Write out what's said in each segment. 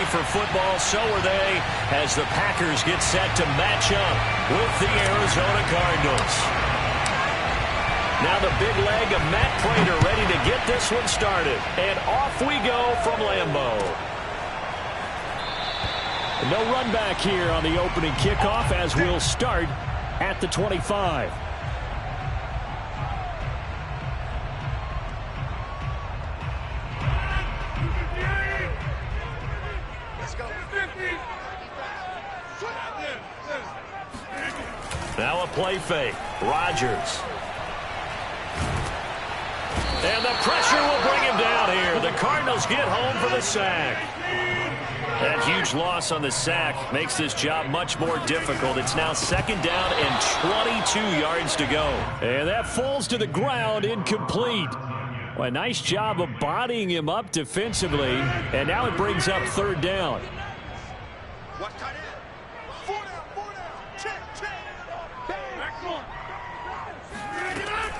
for football. So are they, as the Packers get set to match up with the Arizona Cardinals. Now the big leg of Matt Prater ready to get this one started. And off we go from Lambeau. No run back here on the opening kickoff as we'll start at the 25. Now a play fake. Rodgers. And the pressure will bring him down here. The Cardinals get home for the sack. That huge loss on the sack makes this job much more difficult. It's now second down and 22 yards to go. And that falls to the ground, incomplete. Well, a nice job of bodying him up defensively. And now it brings up third down.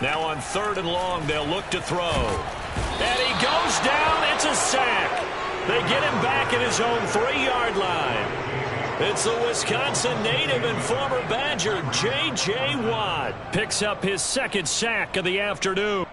Now on third and long, they'll look to throw. And he goes down. It's a sack. They get him back at his own 3-yard line. It's the Wisconsin native and former Badger, J.J. Watt. Picks up his second sack of the afternoon.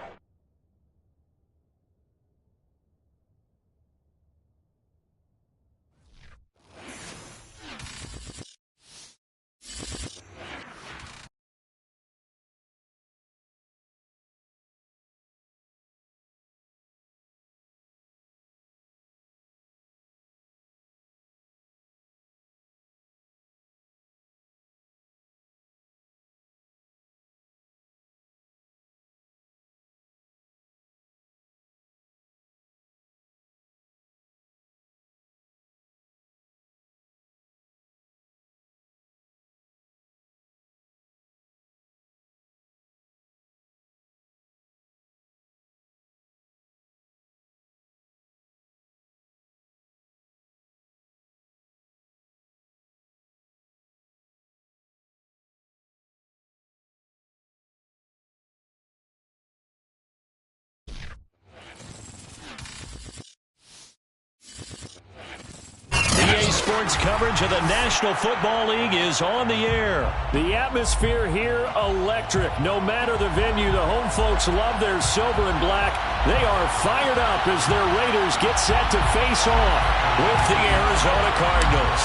Sports coverage of the National Football League is on the air. The atmosphere here electric. No matter the venue, the home folks love their silver and black. They are fired up as their Raiders get set to face off with the Arizona Cardinals.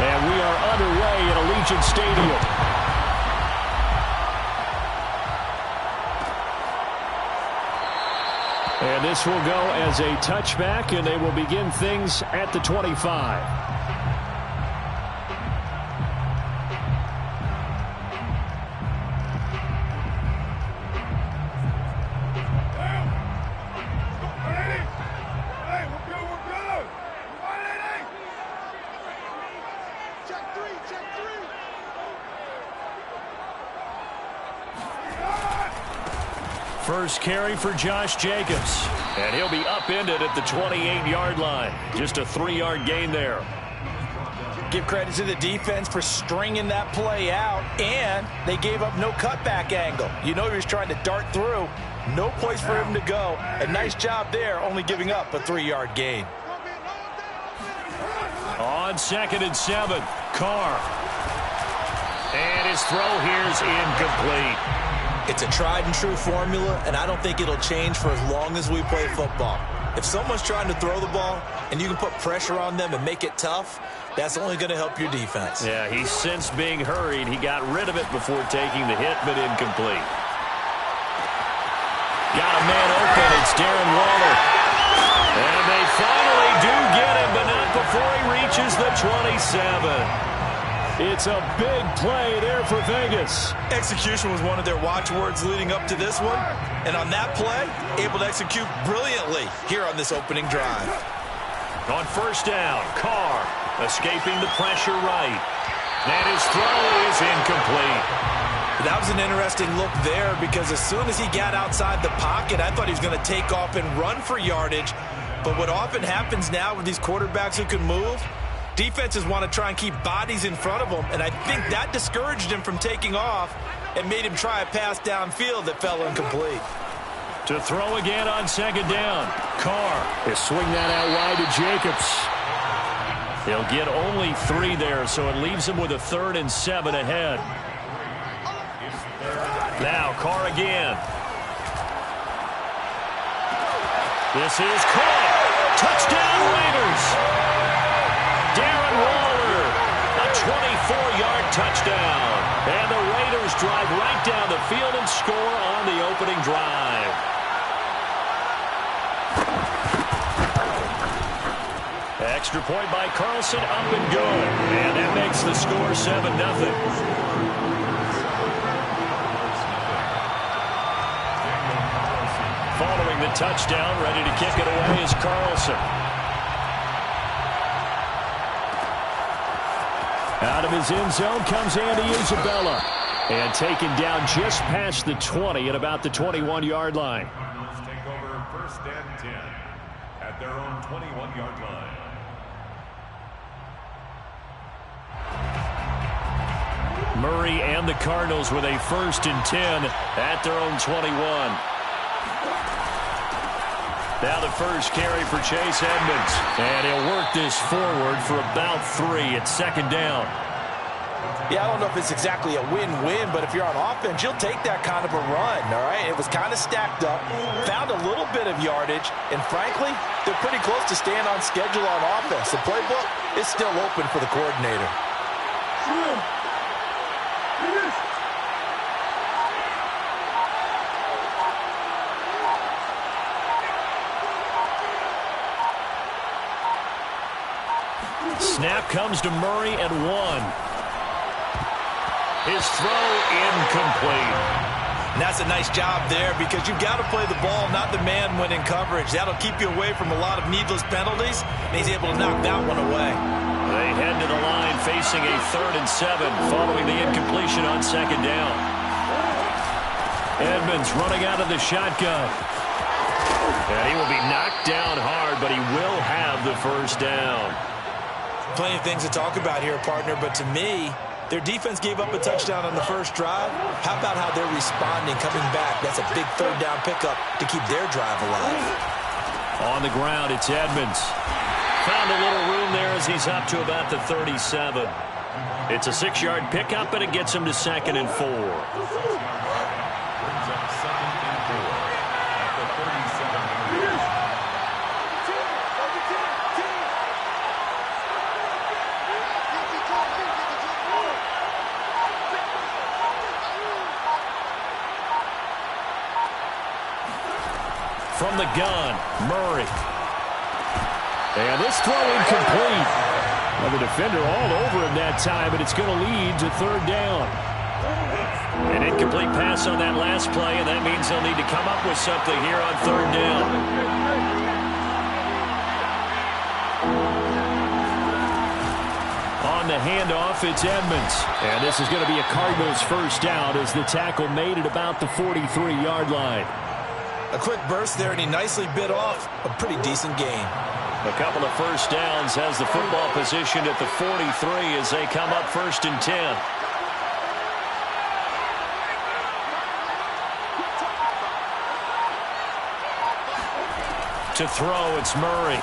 And we are underway at Allegiant Stadium. And this will go as a touchback, and they will begin things at the 25. First carry for Josh Jacobs. And he'll be upended at the 28-yard line. Just a 3-yard gain there. Give credit to the defense for stringing that play out, and they gave up no cutback angle. You know he was trying to dart through. No place for him to go. A nice job there, only giving up a 3-yard gain. On 2nd and 7, Carr. And his throw here is incomplete. It's a tried-and-true formula, and I don't think it'll change for as long as we play football. If someone's trying to throw the ball and you can put pressure on them and make it tough, that's only going to help your defense. Yeah, he sensed being hurried. He got rid of it before taking the hit, but incomplete. Got a man open. It's Darren Waller. And they finally do get him, but not before he reaches the 27. It's a big play there for Vegas. Execution was one of their watchwords leading up to this one. And on that play, able to execute brilliantly here on this opening drive. On first down, Carr escaping the pressure right. And his throw is incomplete. That was an interesting look there because as soon as he got outside the pocket, I thought he was going to take off and run for yardage. But what often happens now with these quarterbacks who can move, defenses want to try and keep bodies in front of them, and I think that discouraged him from taking off and made him try a pass downfield that fell incomplete. To throw again on 2nd down. Carr will swing that out wide to Jacobs. He'll get only 3 there, so it leaves him with a 3rd and 7 ahead. Now Carr again. This is caught. Touchdown Raiders. Darren Waller, a 24-yard touchdown. And the Raiders drive right down the field and score on the opening drive. Extra point by Carlson, up and good. And that makes the score 7-0. Following the touchdown, ready to kick it away is Carlson. Out of his end zone comes Andy Isabella. And taken down just past the 20 at about the 21-yard line. Take over 1st and 10 at their own 21-yard line. Murray and the Cardinals with a 1st and 10 at their own 21. Now the first carry for Chase Edmonds. And he'll work this forward for about 3 at 2nd down. Yeah, I don't know if it's exactly a win-win, but if you're on offense, you'll take that kind of a run, all right? It was kind of stacked up, found a little bit of yardage, and frankly, they're pretty close to staying on schedule on offense. The playbook is still open for the coordinator. Snap comes to Murray at 1. His throw incomplete. And that's a nice job there because you've got to play the ball, not the man when in coverage. That'll keep you away from a lot of needless penalties, and he's able to knock that one away. They head to the line facing a 3rd and 7 following the incompletion on 2nd down. Edmonds running out of the shotgun. And he will be knocked down hard, but he will have the 1st down. Plenty of things to talk about here, partner, but to me, their defense gave up a touchdown on the first drive. How about how they're responding, coming back? That's a big 3rd down pickup to keep their drive alive. On the ground, it's Edmonds. Found a little room there as he's up to about the 37. It's a 6-yard pickup, and it gets him to 2nd and 4. From the gun, Murray. And this throw incomplete. Well, the defender all over him that time, but it's going to lead to 3rd down. An incomplete pass on that last play, and that means they'll need to come up with something here on 3rd down. On the handoff, it's Edmonds. And this is going to be a Cardinals 1st down as the tackle made at about the 43-yard line. A quick burst there, and he nicely bit off a pretty decent gain. A couple of 1st downs has the football positioned at the 43 as they come up 1st and 10. To throw, it's Murray.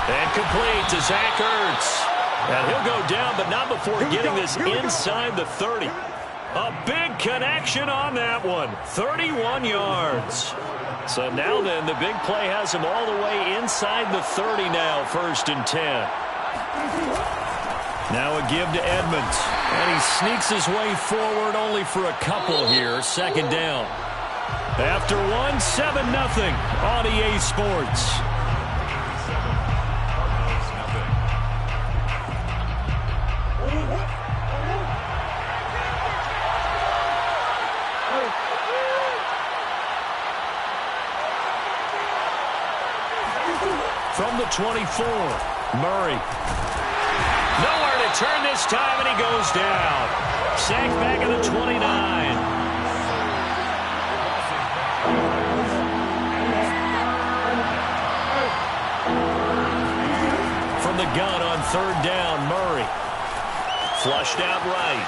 And complete to Zach Ertz. And he'll go down, but not before getting this inside the 30. A big connection on that one. 31 yards. So now then, the big play has him all the way inside the 30 now, 1st and 10. Now a give to Edmonds. And he sneaks his way forward only for a couple here, 2nd down. After one, 7-0 on EA Sports. From the 24, Murray. Nowhere to turn this time, and he goes down. Sacked back at the 29. From the gun on 3rd down, Murray. Flushed out right.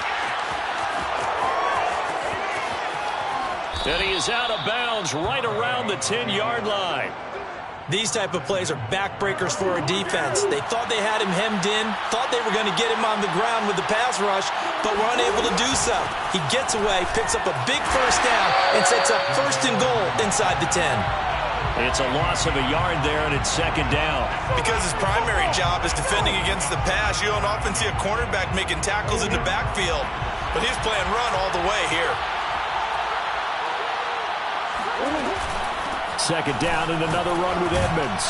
And he is out of bounds right around the 10-yard line. These type of plays are backbreakers for a defense. They thought they had him hemmed in, thought they were going to get him on the ground with the pass rush, but were unable to do so. He gets away, picks up a big first down, and sets up 1st and goal inside the 10. It's a loss of a yard there, and it's 2nd down. Because his primary job is defending against the pass, you don't often see a cornerback making tackles in the backfield. But he's playing run all the way here. 2nd down and another run with Edmonds.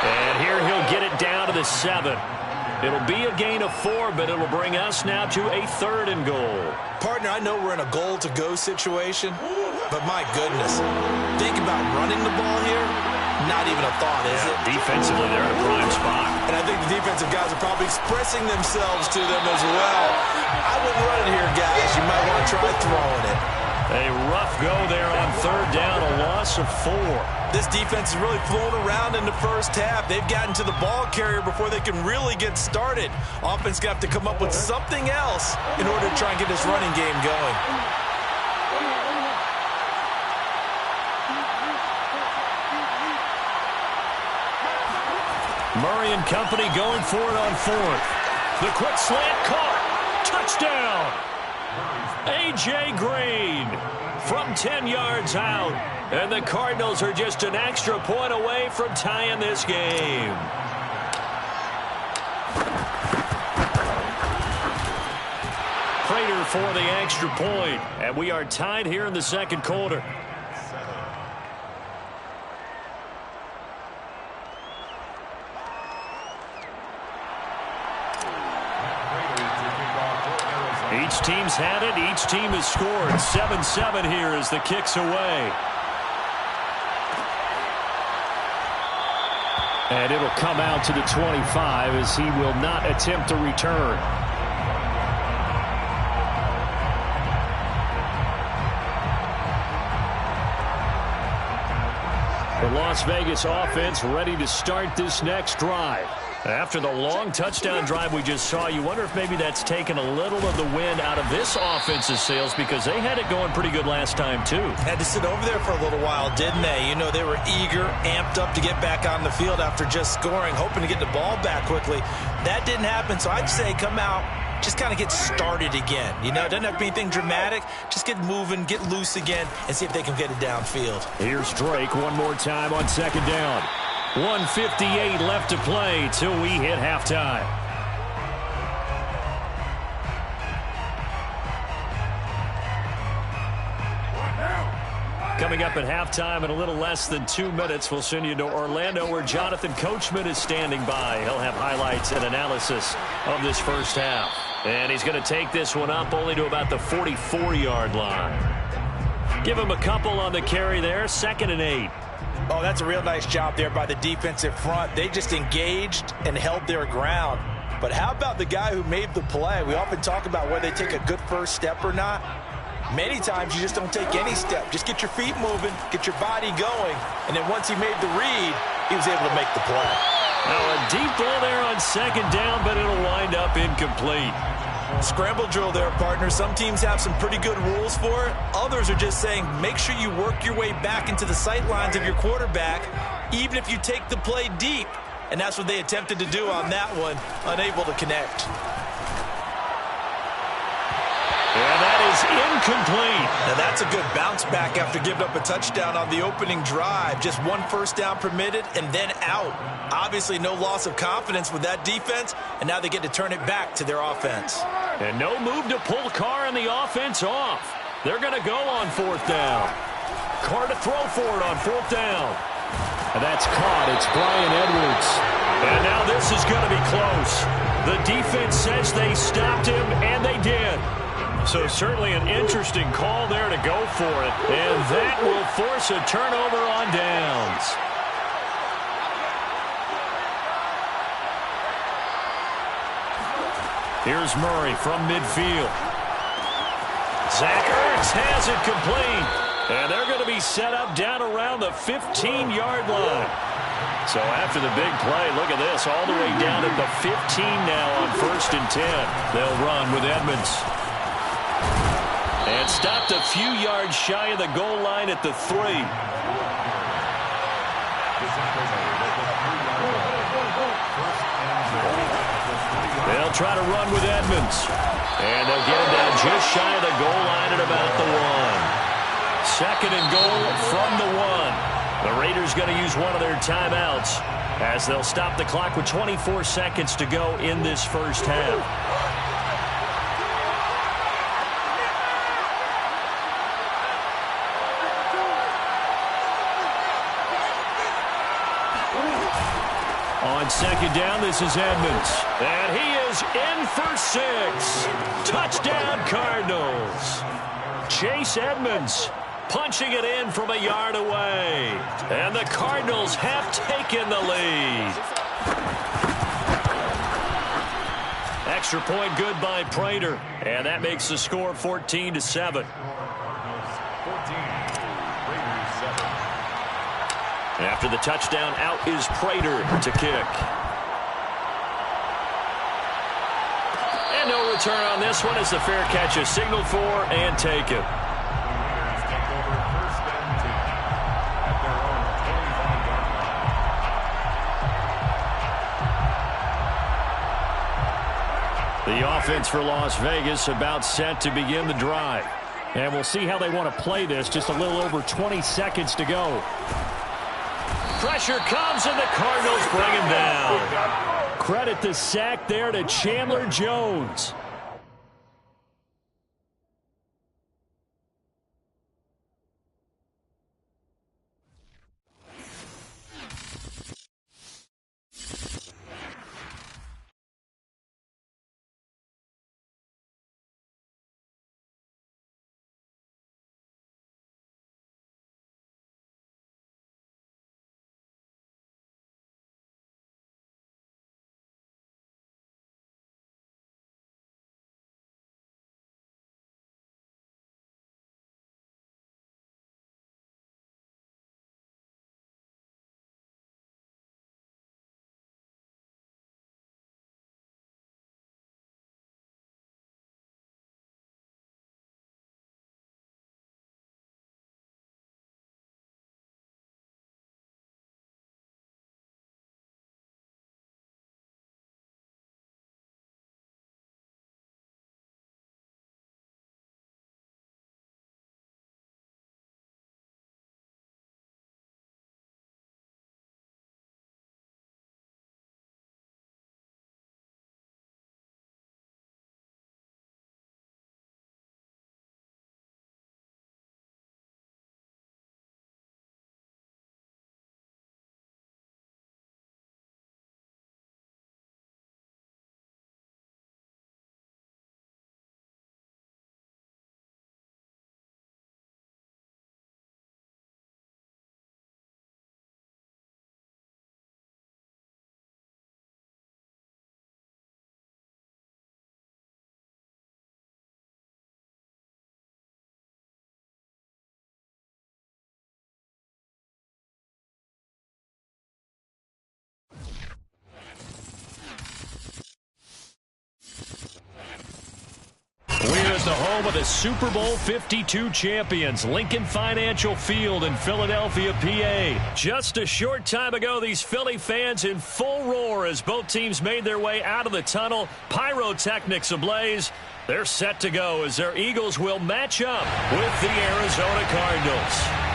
And here he'll get it down to the 7. It'll be a gain of 4, but it'll bring us now to a 3rd and goal. Partner, I know we're in a goal-to-go situation, but my goodness, think about running the ball here. Not even a thought, is it? Defensively, they're in a prime spot. And I think the defensive guys are probably expressing themselves to them as well. I wouldn't run it here, guys. You might want to try throwing it. A rough go there on 3rd down, a loss of 4. This defense has really flown around in the first half. They've gotten to the ball carrier before they can really get started. Offense got to come up with something else in order to try and get this running game going. Murray and company going for it on 4th. The quick slant caught. Touchdown. A.J. Green from 10 yards out. And the Cardinals are just an extra point away from tying this game. Prater for the extra point. And we are tied here in the 2nd quarter. Each team's had it. Each team has scored. 7-7 here as the kick's away. And it'll come out to the 25 as he will not attempt to return. The Las Vegas offense ready to start this next drive. After the long touchdown drive we just saw, you wonder if maybe that's taken a little of the wind out of this offense's sails because they had it going pretty good last time, too. Had to sit over there for a little while, didn't they? You know, they were eager, amped up to get back on the field after just scoring, hoping to get the ball back quickly. That didn't happen, so I'd say come out, just kind of get started again. You know, it doesn't have to be anything dramatic. Just get moving, get loose again, and see if they can get it downfield. Here's Drake one more time on 2nd down. 1:58 left to play till we hit halftime. Coming up at halftime in a little less than 2 minutes, we'll send you to Orlando where Jonathan Coachman is standing by. He'll have highlights and analysis of this first half. And he's going to take this one up only to about the 44-yard line. Give him a couple on the carry there, 2nd and 8. Oh, that's a real nice job there by the defensive front. They just engaged and held their ground. But how about the guy who made the play? We often talk about whether they take a good first step or not. Many times you just don't take any step. Just get your feet moving, get your body going, and then once he made the read, he was able to make the play. Now a deep ball there on 2nd down, but it'll wind up incomplete. Scramble drill there, partner. Some teams have some pretty good rules for it. Others are just saying make sure you work your way back into the sight lines of your quarterback, even if you take the play deep. And that's what they attempted to do on that one, unable to connect. And that is incomplete. Now that's a good bounce back after giving up a touchdown on the opening drive. Just one first down permitted and then out. Obviously no loss of confidence with that defense, and now they get to turn it back to their offense. And no move to pull Carr and the offense off. They're going to go on 4th down. Carr to throw for it on 4th down. And that's caught. It's Brian Edwards. And now this is going to be close. The defense says they stopped him, and they did. So certainly an interesting call there to go for it. And that will force a turnover on downs. Here's Murray from midfield. Zach Ertz has it complete. And they're going to be set up down around the 15-yard line. So after the big play, look at this, all the way down at the 15 now on 1st and 10. They'll run with Edmonds. And stopped a few yards shy of the goal line at the 3. try to run with Edmonds. And they'll get him down just shy of the goal line at about the 1. Second and goal from the 1. The Raiders going to use one of their timeouts as they'll stop the clock with 24 seconds to go in this first half. On second down, this is Edmonds. And he is in for 6. Touchdown, Cardinals. Chase Edmonds punching it in from a yard away. And the Cardinals have taken the lead. Extra point good by Prater. And that makes the score 14-7. After the touchdown, out is Prater to kick. And no return on this one as the fair catch is signaled for and taken. The offense for Las Vegas about set to begin the drive. And we'll see how they want to play this. Just a little over 20 seconds to go. Pressure comes, and the Cardinals bring him down. Credit the sack there to Chandler Jones. We're at the home of the Super Bowl 52 champions, Lincoln Financial Field in Philadelphia, PA. Just a short time ago, these Philly fans in full roar as both teams made their way out of the tunnel. Pyrotechnics ablaze. They're set to go as their Eagles will match up with the Arizona Cardinals.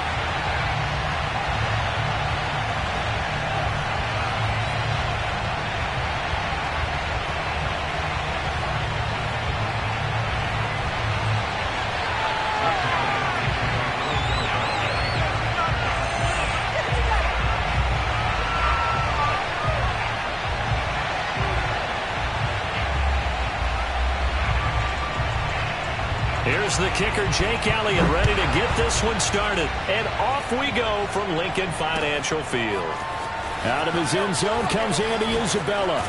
Here's the kicker, Jake Elliott, ready to get this one started. And off we go from Lincoln Financial Field. Out of his end zone comes Andy Isabella.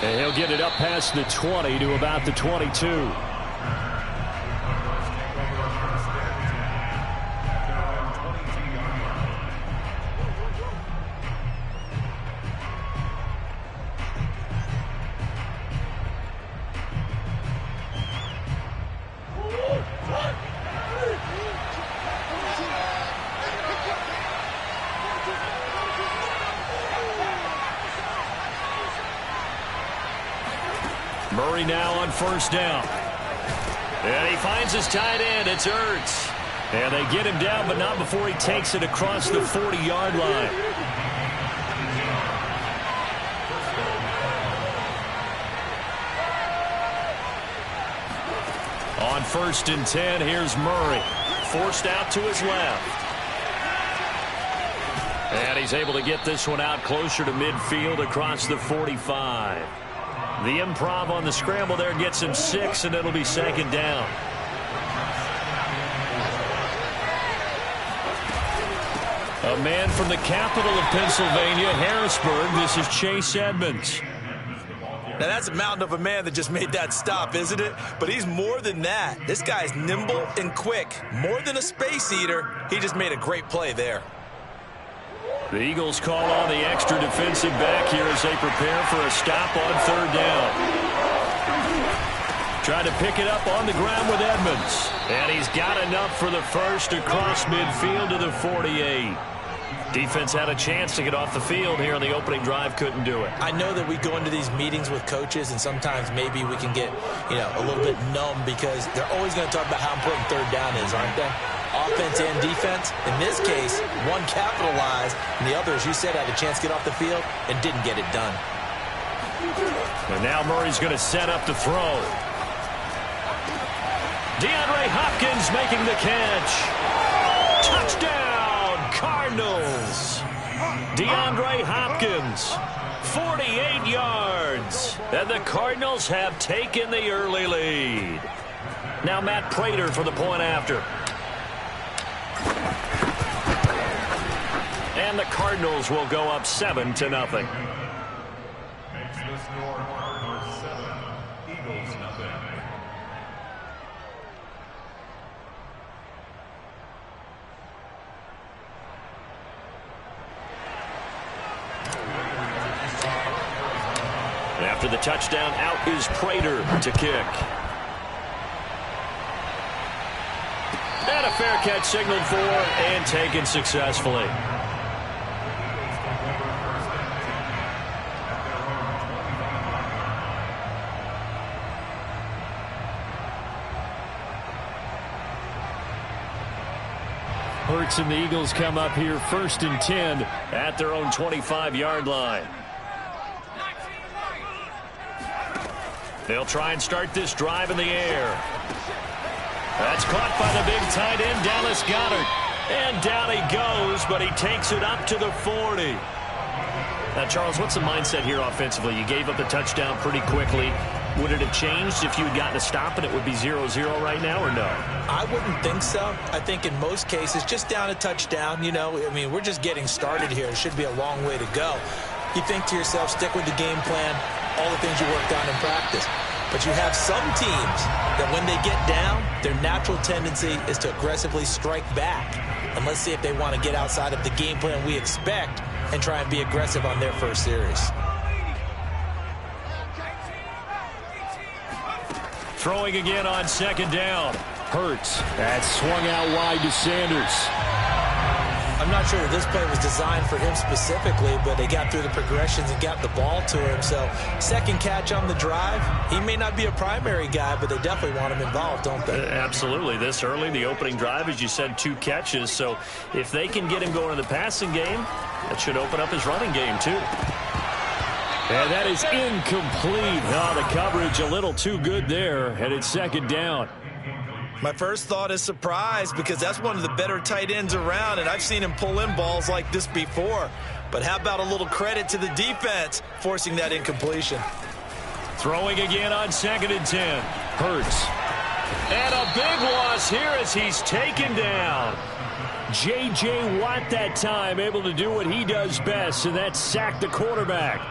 And he'll get it up past the 20 to about the 22. Murray now on first down. And he finds his tight end. It's Ertz. And they get him down, but not before he takes it across the 40-yard line. On 1st and 10, here's Murray. Forced out to his left. And he's able to get this one out closer to midfield across the 45. The improv on the scramble there gets him 6, and it'll be 2nd down. A man from the capital of Pennsylvania, Harrisburg. This is Chase Edmonds. Now, that's a mountain of a man that just made that stop, isn't it? But he's more than that. This guy's nimble and quick. More than a space eater, he just made a great play there. The Eagles call on the extra defensive back here as they prepare for a stop on 3rd down. Trying to pick it up on the ground with Edmonds. And he's got enough for the first across midfield to the 48. Defense had a chance to get off the field here on the opening drive, couldn't do it. I know that we go into these meetings with coaches, and sometimes maybe we can get, a little bit numb because they're always going to talk about how important 3rd down is, aren't they? Offense and defense. In this case, one capitalized, and the other, as you said, had a chance to get off the field and didn't get it done. And now Murray's going to set up to throw. DeAndre Hopkins making the catch. Touchdown, Cardinals. DeAndre Hopkins, 48 yards. And the Cardinals have taken the early lead. Now Matt Prater for the point after. And the Cardinals will go up 7-0. Makes the score Cardinals 7, Eagles nothing. After the touchdown, out is Prater to kick. And a fair catch signaled for and taken successfully. Hurts and the Eagles come up here 1st and 10 at their own 25-yard line. They'll try and start this drive in the air. That's caught by the big tight end, Dallas Goedert. And down he goes, but he takes it up to the 40. Now, Charles, what's the mindset here offensively? You gave up the touchdown pretty quickly. Would it have changed if you had gotten a stop and it would be 0-0 right now, or no? I wouldn't think so. I think in most cases, just down a touchdown, we're just getting started here. It should be a long way to go. You think to yourself, stick with the game plan, all the things you worked on in practice. But you have some teams that when they get down, their natural tendency is to aggressively strike back. And let's see if they want to get outside of the game plan we expect and try and be aggressive on their first series. Throwing again on 2nd down. Hurts. That swung out wide to Sanders. I'm not sure that this play was designed for him specifically, but they got through the progressions and got the ball to him. So 2nd catch on the drive. He may not be a primary guy, but they definitely want him involved, don't they? Absolutely. This early, the opening drive, as you said, 2 catches. So if they can get him going in the passing game, that should open up his running game too. And that is incomplete. Oh, the coverage a little too good there, and it's 2nd down. My first thought is surprise because that's one of the better tight ends around, and I've seen him pull in balls like this before. But how about a little credit to the defense forcing that incompletion? Throwing again on 2nd and 10. Hurts. And a big loss here as he's taken down. J.J. Watt that time able to do what he does best, and that's sack the quarterback.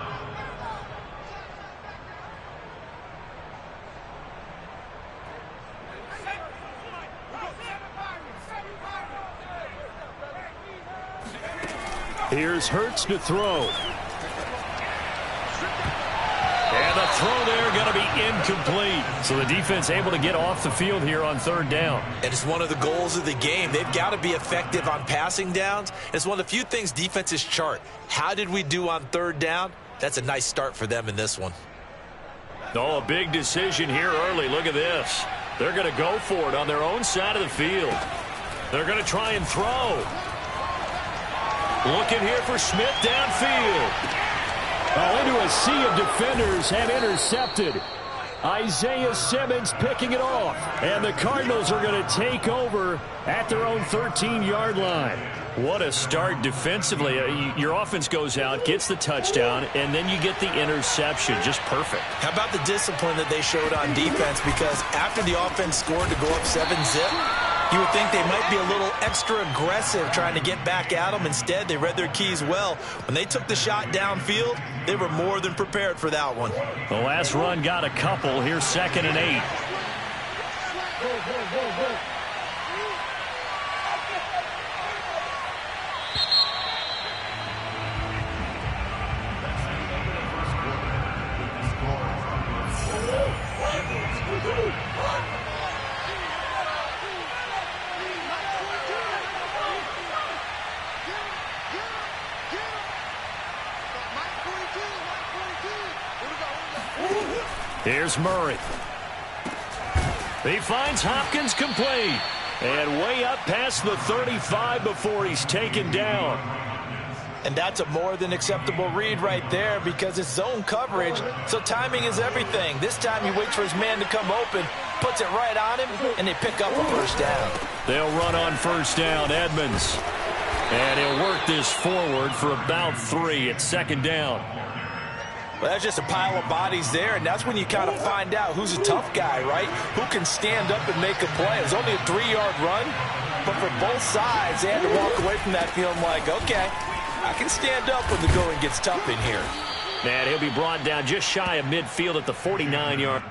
Here's Hurts to throw. And the throw there going to be incomplete. So the defense able to get off the field here on 3rd down. And it's one of the goals of the game. They've got to be effective on passing downs. It's one of the few things defenses chart. How did we do on 3rd down? That's a nice start for them in this one. Oh, a big decision here early. Look at this. They're going to go for it on their own side of the field. They're going to try and throw. Looking here for Smith downfield. Oh, into a sea of defenders and intercepted. Isaiah Simmons picking it off. And the Cardinals are going to take over at their own 13-yard line. What a start defensively. Your offense goes out, gets the touchdown, and then you get the interception. Just perfect. How about the discipline that they showed on defense? Because after the offense scored to go up 7-zip, you would think they might be a little extra aggressive trying to get back at them. Instead, they read their keys well. When they took the shot downfield, they were more than prepared for that one. The last run got a couple. Here's 2nd and 8. Here's Murray. He finds Hopkins complete. And way up past the 35 before he's taken down. And that's a more than acceptable read right there because it's zone coverage, so timing is everything. This time he waits for his man to come open, puts it right on him, and they pick up a first down. They'll run on first down, Edmonds. And he'll work this forward for about 3 at 2nd down. Well, that's just a pile of bodies there, and that's when you kind of find out who's a tough guy, right? Who can stand up and make a play. It was only a 3-yard run, but for both sides, they had to walk away from that feeling like, okay, I can stand up when the going gets tough in here. Man, he'll be brought down just shy of midfield at the 49-yard.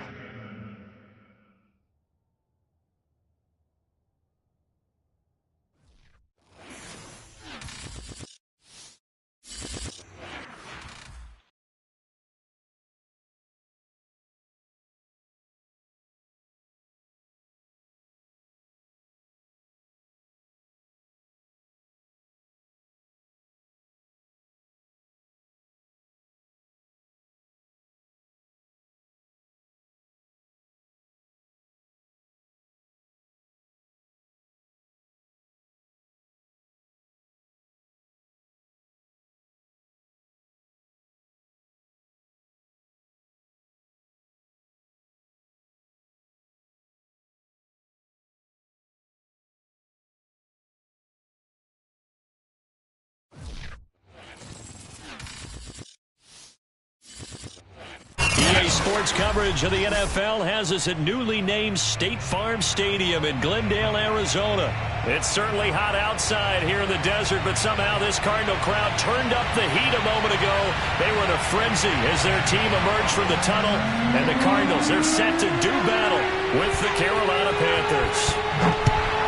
Sports coverage of the NFL has us at newly named State Farm Stadium in Glendale, Arizona. It's certainly hot outside here in the desert, but somehow this Cardinal crowd turned up the heat a moment ago. They were in a frenzy as their team emerged from the tunnel, and the Cardinals, they're set to do battle with the Carolina Panthers.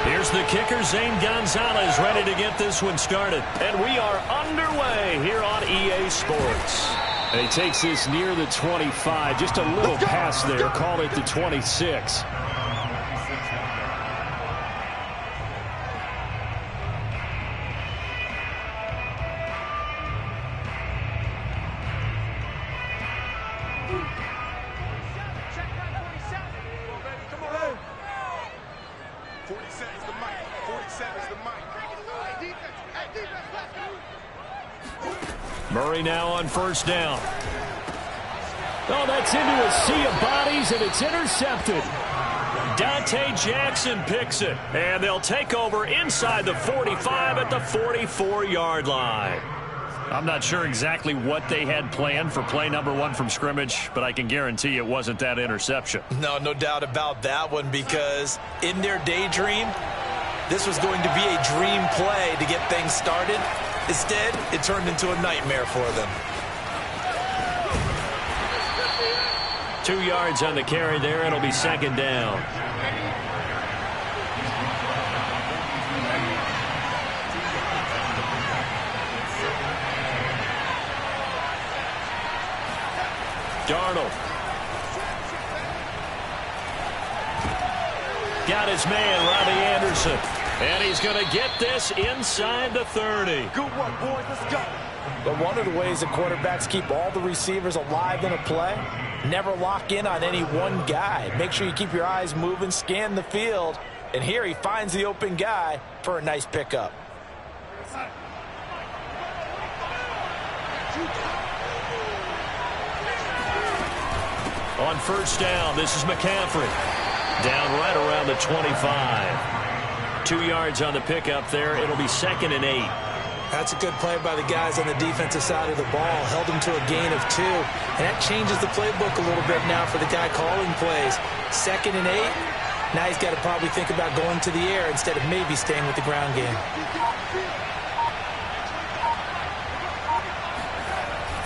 Here's the kicker, Zane Gonzalez, ready to get this one started. And we are underway here on EA Sports. And he takes this near the 25. Just a little pass there. Call it the 26. Murray now on first down. Oh, that's into a sea of bodies, and it's intercepted. Dante Jackson picks it, and they'll take over inside the 45 at the 44-yard line. I'm not sure exactly what they had planned for play number 1 from scrimmage, but I can guarantee it wasn't that interception. No doubt about that one, because in their daydream, this was going to be a dream play to get things started. Instead, it turned into a nightmare for them. 2 yards on the carry there. It'll be 2nd down. Darnold. Got his man, Robbie Anderson. And he's going to get this inside the 30. Good one, boys. Let's go. But one of the ways that quarterbacks keep all the receivers alive in a play Never lock in on any one guy. Make sure you keep your eyes moving, scan the field. And here he finds the open guy for a nice pickup. On first down, this is McCaffrey. Down right around the 25. 2 yards on the pickup there. It'll be 2nd and 8. That's a good play by the guys on the defensive side of the ball. Held him to a gain of 2. And that changes the playbook a little bit now for the guy calling plays. 2nd and 8. Now he's got to probably think about going to the air instead of maybe staying with the ground game.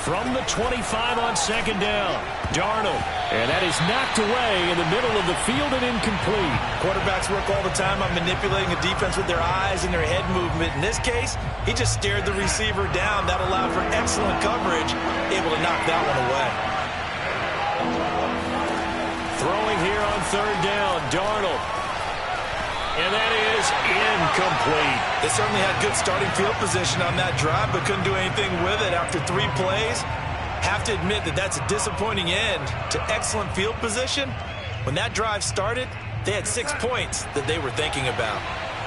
From the 25 on 2nd down, Darnold. And that is knocked away in the middle of the field and incomplete. Quarterbacks work all the time on manipulating a defense with their eyes and their head movement. In this case, he just stared the receiver down. That allowed for excellent coverage, able to knock that one away. Throwing here on 3rd down, Darnold. And that is incomplete. They certainly had good starting field position on that drive, but couldn't do anything with it after 3 plays. Have to admit that that's a disappointing end to excellent field position. When that drive started, they had 6 points that they were thinking about.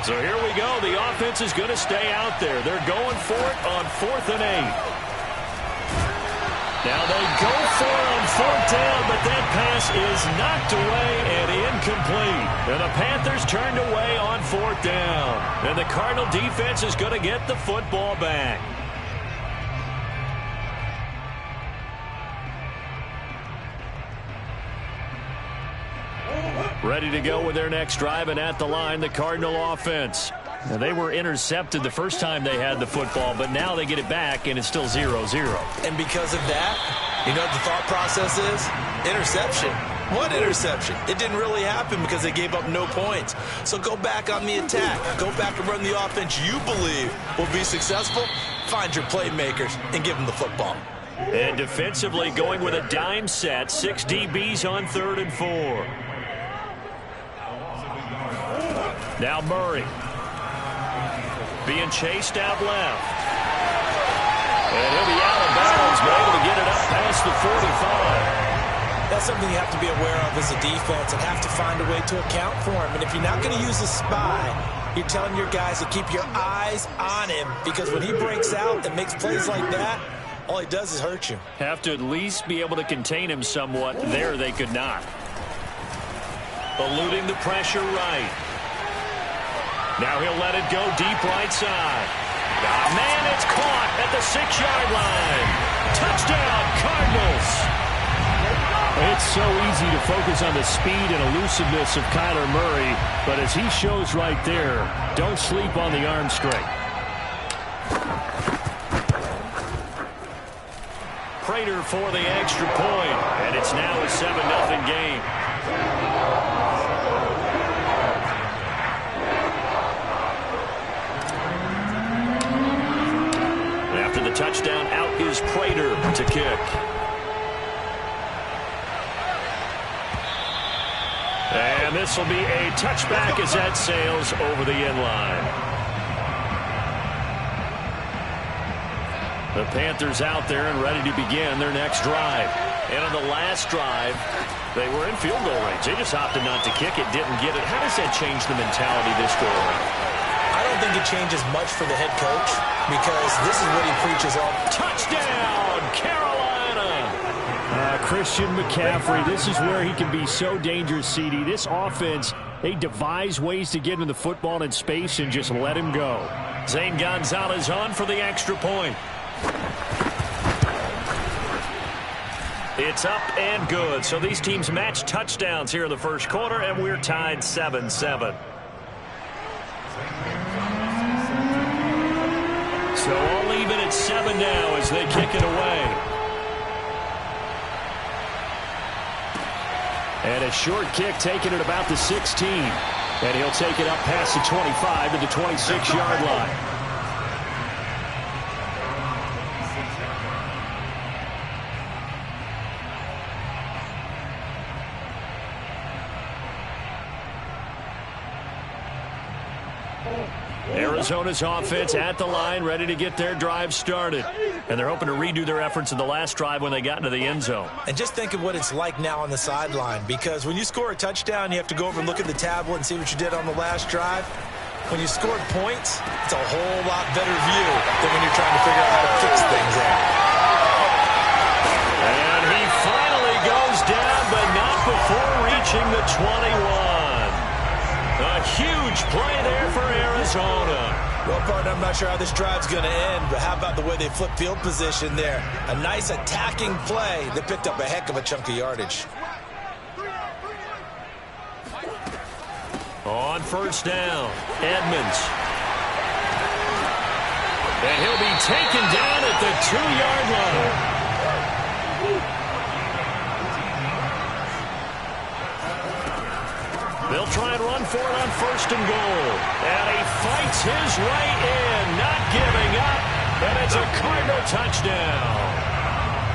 So here we go. The offense is going to stay out there. They're going for it on 4th and 8. Now they go for it on 4th down, but that pass is knocked away and incomplete. And the Panthers turned away on 4th down. And the Cardinal defense is going to get the football back. Ready to go with their next drive, and at the line, the Cardinal offense. Now, they were intercepted the first time they had the football, but now they get it back, and it's still 0-0. And because of that, you know what the thought process is? Interception. What interception? It didn't really happen because they gave up no points. So go back on the attack. Go back and run the offense you believe will be successful. Find your playmakers and give them the football. And defensively going with a dime set, 6 DBs on 3rd and 4. Now Murray. Being chased out left. And he'll be out of bounds, but able to get it up past the 45. That's something you have to be aware of as a defense and have to find a way to account for him. And if you're not going to use a spy, you're telling your guys to keep your eyes on him, because when he breaks out and makes plays like that, all he does is hurt you. Have to at least be able to contain him somewhat. There they could not. Eluding the pressure right. Now he'll let it go deep right side. Oh, man, it's caught at the 6-yard line. Touchdown, Cardinals. It's so easy to focus on the speed and elusiveness of Kyler Murray, but as he shows right there, don't sleep on the arm strength. Prater for the extra point, and it's now a 7-0 game. After the touchdown, out is Prater to kick. And this will be a touchback as that sails over the end line. The Panthers out there and ready to begin their next drive. And on the last drive, they were in field goal range. They just opted not to kick it, didn't get it. How does that change the mentality this go around? I don't think it changes much for the head coach, because this is what he preaches all. Touchdown, Carolina! Christian McCaffrey, this is where he can be so dangerous, CD. This offense, they devise ways to get him the football in space and just let him go. Zane Gonzalez on for the extra point. It's up and good. So these teams match touchdowns here in the first quarter, and we're tied 7-7. So all even at 7 now as they kick it away. And a short kick taken at about the 16. And he'll take it up past the 25 to the 26-yard line. Arizona's offense at the line, ready to get their drive started. And they're hoping to redo their efforts in the last drive when they got into the end zone. And just think of what it's like now on the sideline, because when you score a touchdown, you have to go over and look at the tablet and see what you did on the last drive. When you scored points, it's a whole lot better view than when you're trying to figure out how to fix things out. And he finally goes down, but not before reaching the 21. A huge play there for Arizona. Well, partner, I'm not sure how this drive's going to end, but how about the way they flip field position there? A nice attacking play that picked up a heck of a chunk of yardage. On first down, Edmonds. And he'll be taken down at the 2-yard line. They'll try and run for it on first and goal. And he fights his way in, not giving up. And it's a Cardinal touchdown.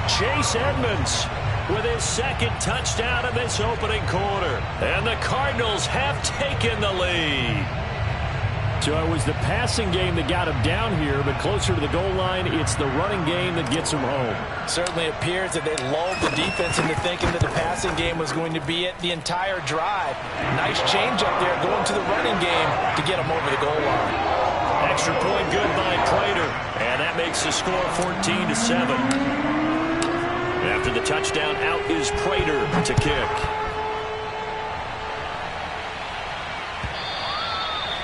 Chase Edmonds with his second touchdown in this opening quarter. And the Cardinals have taken the lead. So it was the passing game that got him down here, but closer to the goal line, it's the running game that gets him home. Certainly appears that they lulled the defense into thinking that the passing game was going to be it the entire drive. Nice change up there going to the running game to get him over the goal line. Extra point good by Prater. And that makes the score 14-7. After the touchdown, out is Prater to kick.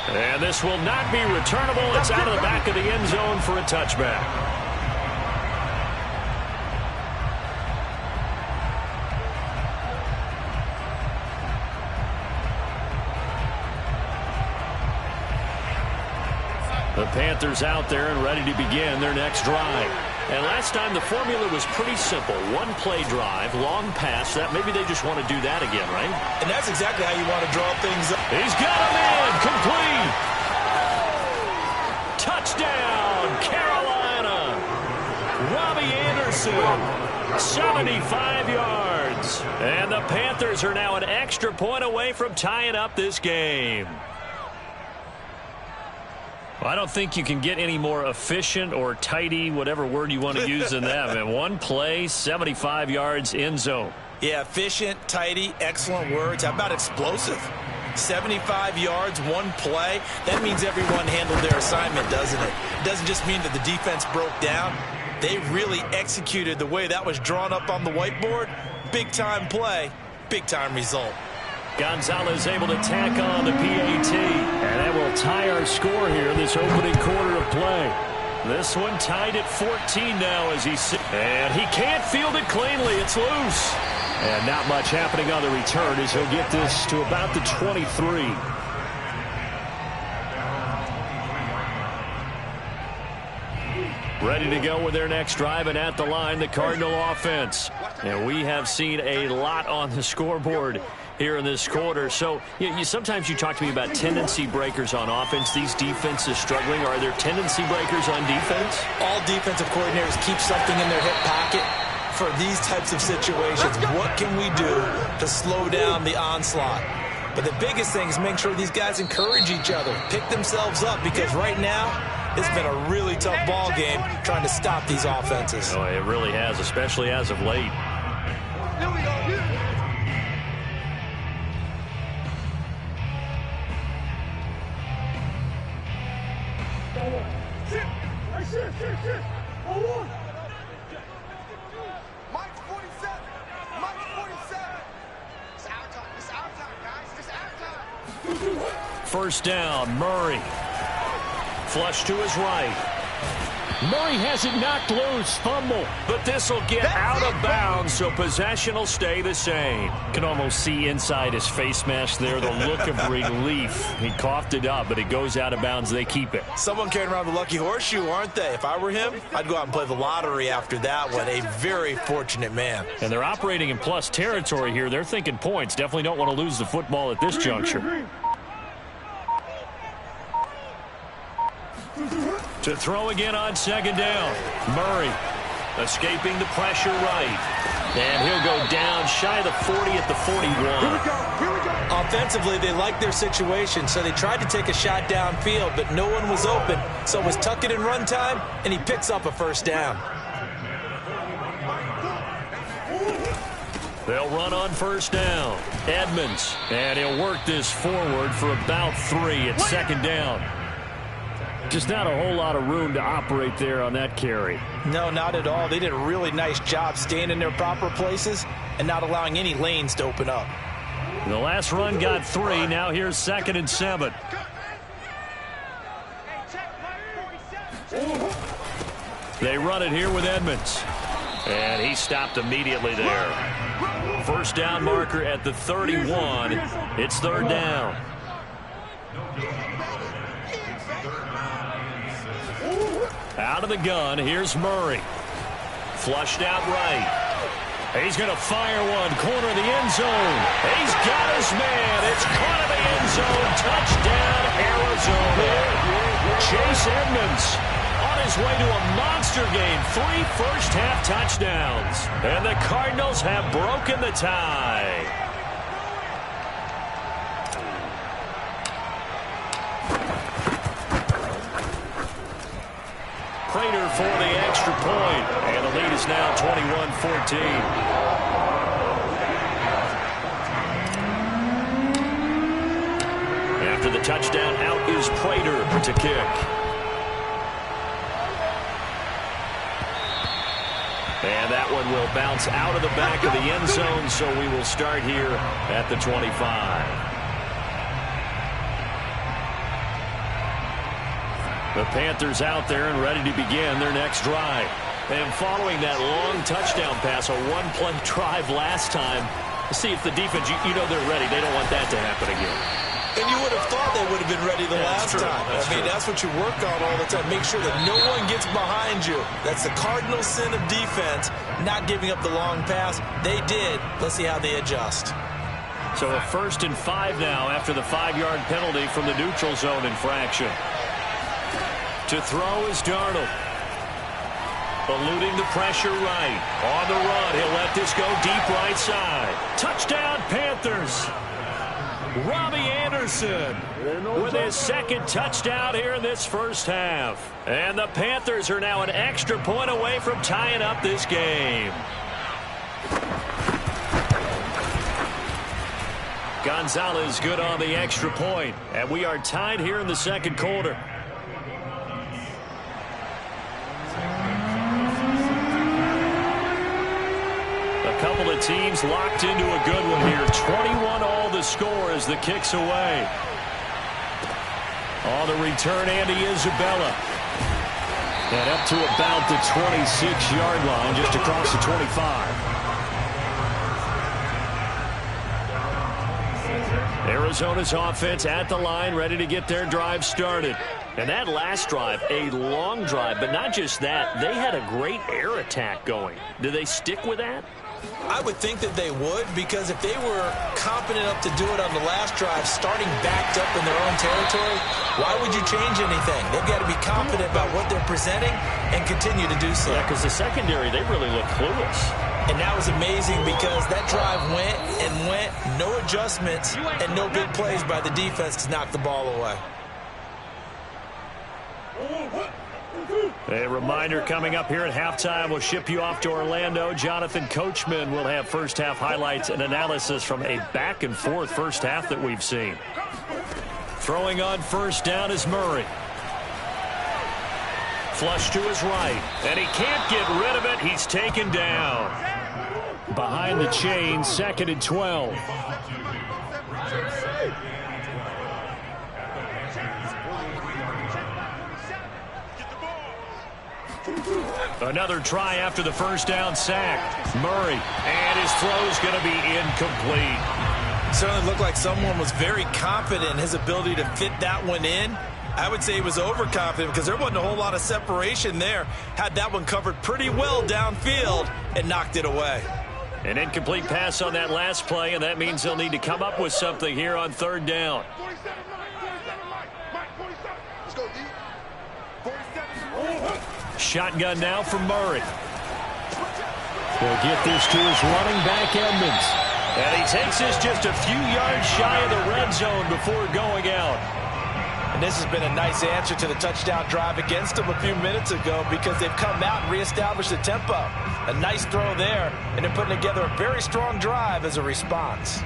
And this will not be returnable. It's out of the back of the end zone for a touchback. The Panthers out there and ready to begin their next drive. And last time the formula was pretty simple. One play drive, long pass. That maybe they just want to do that again, right? And that's exactly how you want to draw things up. He's got a man, complete. Touchdown, Carolina. Robbie Anderson, 75 yards. And the Panthers are now an extra point away from tying up this game. I don't think you can get any more efficient or tidy, whatever word you want to use in that. And one play, 75 yards, end zone. Yeah, efficient, tidy, excellent words. How about explosive? 75 yards, one play. That means everyone handled their assignment, doesn't it? It doesn't just mean that the defense broke down. They really executed the way that was drawn up on the whiteboard. Big-time play, big-time result. Gonzalez able to tack on the PAT. And that will tie our score here in this opening quarter of play. This one tied at 14 now as and he can't field it cleanly. It's loose. And not much happening on the return as he'll get this to about the 23. Ready to go with their next drive, and at the line, the Cardinal offense. And we have seen a lot on the scoreboard here in this quarter. So sometimes you talk to me about tendency breakers on offense. These defenses struggling. Are there tendency breakers on defense? All defensive coordinators keep something in their hip pocket for these types of situations. What can we do to slow down the onslaught? But the biggest thing is make sure these guys encourage each other, pick themselves up, because right now it's been a really tough ball game trying to stop these offenses. Oh, it really has, especially as of late. First down, Murray. Flush to his right. Murray has it knocked loose. Fumble. But this will get out of bounds, so possession will stay the same. Can almost see inside his face mask there the look of relief. He coughed it up, but it goes out of bounds. They keep it. Someone carrying around the lucky horseshoe, aren't they? If I were him, I'd go out and play the lottery after that one. A very fortunate man. And they're operating in plus territory here. They're thinking points. Definitely don't want to lose the football at this juncture. To throw again on second down. Murray escaping the pressure right. And he'll go down just shy of the 40 at the 41. Here we go. Offensively, they liked their situation, so they tried to take a shot downfield, but no one was open. So it was tuck it in run time, and he picks up a first down. They'll run on first down. Edmonds, and he'll work this forward for about 3 at second down. Just not a whole lot of room to operate there on that carry. No, not at all. They did a really nice job staying in their proper places and not allowing any lanes to open up. The last run got 3. Now here's 2nd and 7. They run it here with Edmonds. And he stopped immediately there. First down marker at the 31. It's 3rd down. Out of the gun, here's Murray. Flushed out right. He's going to fire one, corner of the end zone. He's got his man. It's caught in the end zone. Touchdown, Arizona. Chase Edmonds on his way to a monster game. 3 first-half touchdowns. And the Cardinals have broken the tie. Prater for the extra point, and the lead is now 21-14. After the touchdown, out is Prater to kick. And that one will bounce out of the back of the end zone, so we will start here at the 25. The Panthers out there and ready to begin their next drive. And following that long touchdown pass, a one-play drive last time, see if the defense, you know they're ready. They don't want that to happen again. And you would have thought they would have been ready the last time. That's what you work on all the time. Make sure that no one gets behind you. That's the cardinal sin of defense, not giving up the long pass. They did. Let's see how they adjust. So a 1st and 5 now after the 5-yard penalty from the neutral zone infraction. To throw is Darnold. Eluding the pressure right. On the run, he'll let this go deep right side. Touchdown, Panthers. Robbie Anderson with his 2nd touchdown here in this first half. And the Panthers are now an extra point away from tying up this game. Gonzalez good on the extra point. And we are tied here in the 2nd quarter. A couple of teams locked into a good one here. 21 all the score as the kick's away. On the return, Andy Isabella. And up to about the 26-yard line, just across the 25. Arizona's offense at the line, ready to get their drive started. And that last drive, a long drive, but not just that. They had a great air attack going. Do they stick with that? I would think that they would, because if they were competent enough to do it on the last drive, starting backed up in their own territory, why would you change anything? They've got to be confident about what they're presenting and continue to do so. Yeah, because the secondary, they really look clueless. And that was amazing because that drive went and went, no adjustments, and no big plays by the defense to knock the ball away. A reminder coming up here at halftime. We'll ship you off to Orlando. Jonathan Coachman will have first half highlights and analysis from a back-and-forth first half that we've seen. Throwing on first down is Murray. Flush to his right, and he can't get rid of it. He's taken down. Behind the chain, 2nd and 12. Another try after the first down sack. Murray, and his throw's going to be incomplete. Certainly looked like someone was very confident in his ability to fit that one in. I would say he was overconfident because there wasn't a whole lot of separation there. Had that one covered pretty well downfield and knocked it away. An incomplete pass on that last play, and that means they'll need to come up with something here on 3rd down. Shotgun now for Murray. They'll get this to his running back, Edmonds. And he takes this just a few yards shy of the red zone before going out. And this has been a nice answer to the touchdown drive against them a few minutes ago because they've come out and reestablished the tempo. A nice throw there, and they're putting together a very strong drive as a response.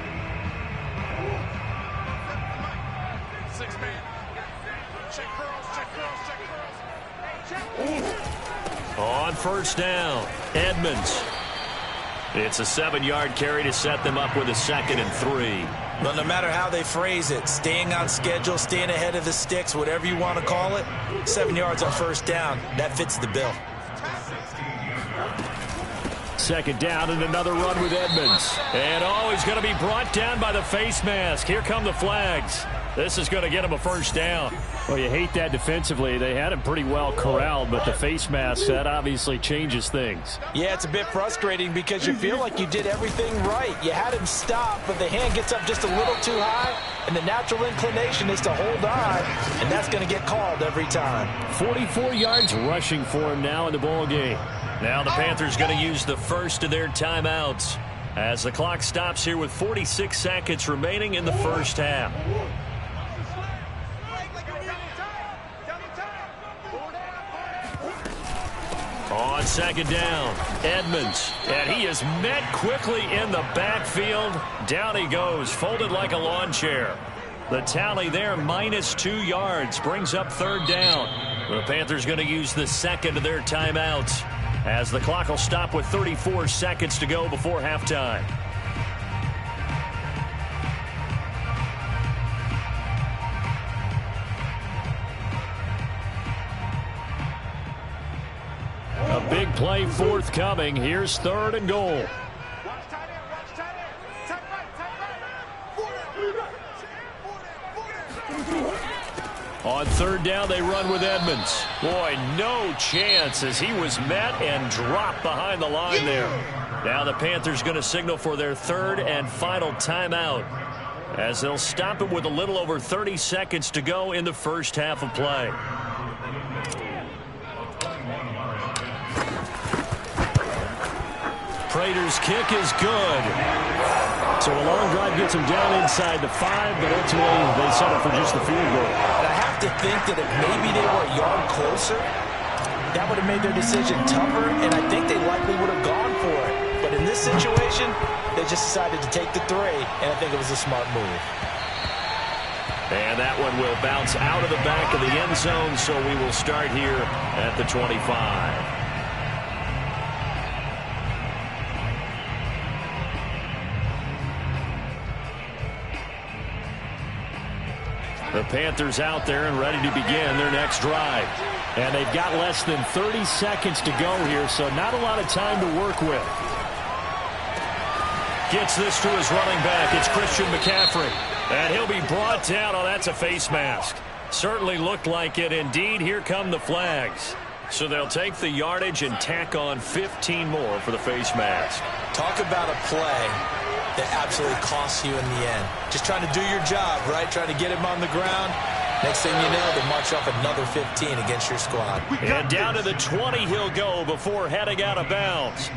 On first down, Edmonds. It's a 7-yard carry to set them up with a 2nd and 3. Well, no matter how they phrase it, staying on schedule, staying ahead of the sticks, whatever you want to call it, 7 yards on first down, that fits the bill. 2nd down and another run with Edmonds. And he's going to be brought down by the face mask. Here come the flags. This is going to get him a first down. Well, you hate that defensively. They had him pretty well corralled, but the face mask, that obviously changes things. Yeah, it's a bit frustrating because you feel like you did everything right. You had him stop, but the hand gets up just a little too high, and the natural inclination is to hold on, and that's going to get called every time. 44 yards rushing for him now in the ball game. Now the Panthers going to use the first of their timeouts as the clock stops here with 46 seconds remaining in the first half. On 2nd down, Edmonds, and he is met quickly in the backfield. Down he goes, folded like a lawn chair. The tally there, -2 yards, brings up 3rd down. The Panthers going to use the 2nd of their timeouts as the clock will stop with 34 seconds to go before halftime. A big play forthcoming. Here's 3rd and goal. On 3rd down, they run with Edmonds. Boy, no chance as he was met and dropped behind the line there. Now the Panthers going to signal for their 3rd and final timeout as they'll stop it with a little over 30 seconds to go in the first half of play. Prater's kick is good. So a long drive gets him down inside the 5, but ultimately they settle for just the field goal. And I have to think that if maybe they were a yard closer, that would have made their decision tougher, and I think they likely would have gone for it. But in this situation, they just decided to take the 3, and I think it was a smart move. And that one will bounce out of the back of the end zone, so we will start here at the 25. The Panthers out there and ready to begin their next drive. And they've got less than 30 seconds to go here, so not a lot of time to work with. Gets this to his running back. It's Christian McCaffrey. And he'll be brought down. Oh, that's a face mask. Certainly looked like it. Indeed, here come the flags. So they'll take the yardage and tack on 15 more for the face mask. Talk about a play that absolutely costs you in the end. Just trying to do your job, right? Trying to get him on the ground. Next thing you know, they march off another 15 against your squad. And down to the 20 he'll go before heading out of bounds.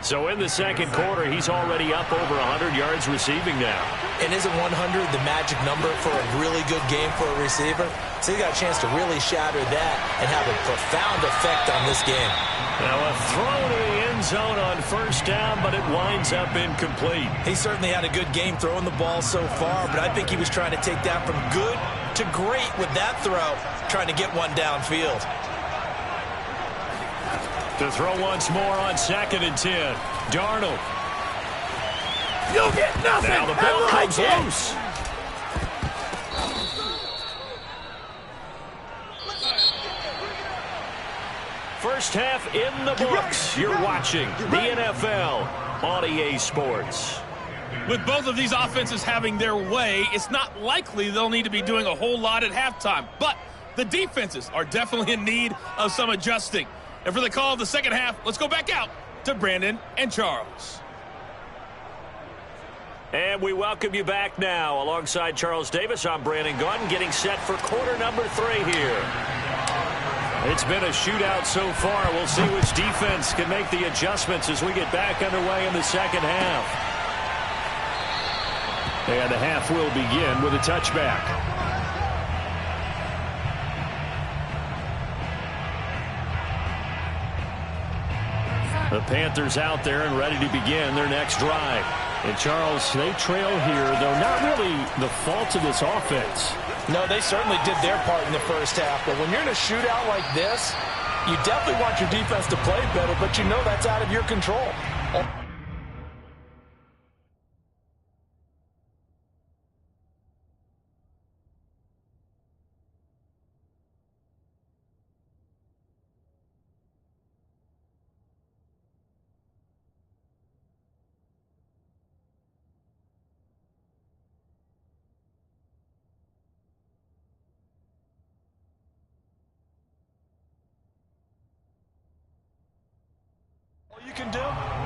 So in the second quarter, he's already up over 100 yards receiving now. And isn't 100 the magic number for a really good game for a receiver? So he got a chance to really shatter that and have a profound effect on this game. Now a throw to the end zone on first down, but it winds up incomplete. He certainly had a good game throwing the ball so far, but I think he was trying to take that from good to great with that throw, trying to get one downfield. To throw once more on 2nd and 10. Darnold. You'll get nothing. Now the ball comes loose. First half in the books. You're watching the NFL on EA Sports. With both of these offenses having their way, it's not likely they'll need to be doing a whole lot at halftime. But the defenses are definitely in need of some adjusting. And for the call of the second half, let's go back out to Brandon and Charles. And we welcome you back now. Alongside Charles Davis, I'm Brandon Gaudin, getting set for quarter number 3 here. It's been a shootout so far. We'll see which defense can make the adjustments as we get back underway in the second half. And the half will begin with a touchback. The Panthers out there and ready to begin their next drive. And Charles, they trail here, though not really the fault of this offense. No, they certainly did their part in the first half. But when you're in a shootout like this, you definitely want your defense to play better, but you know that's out of your control. You can do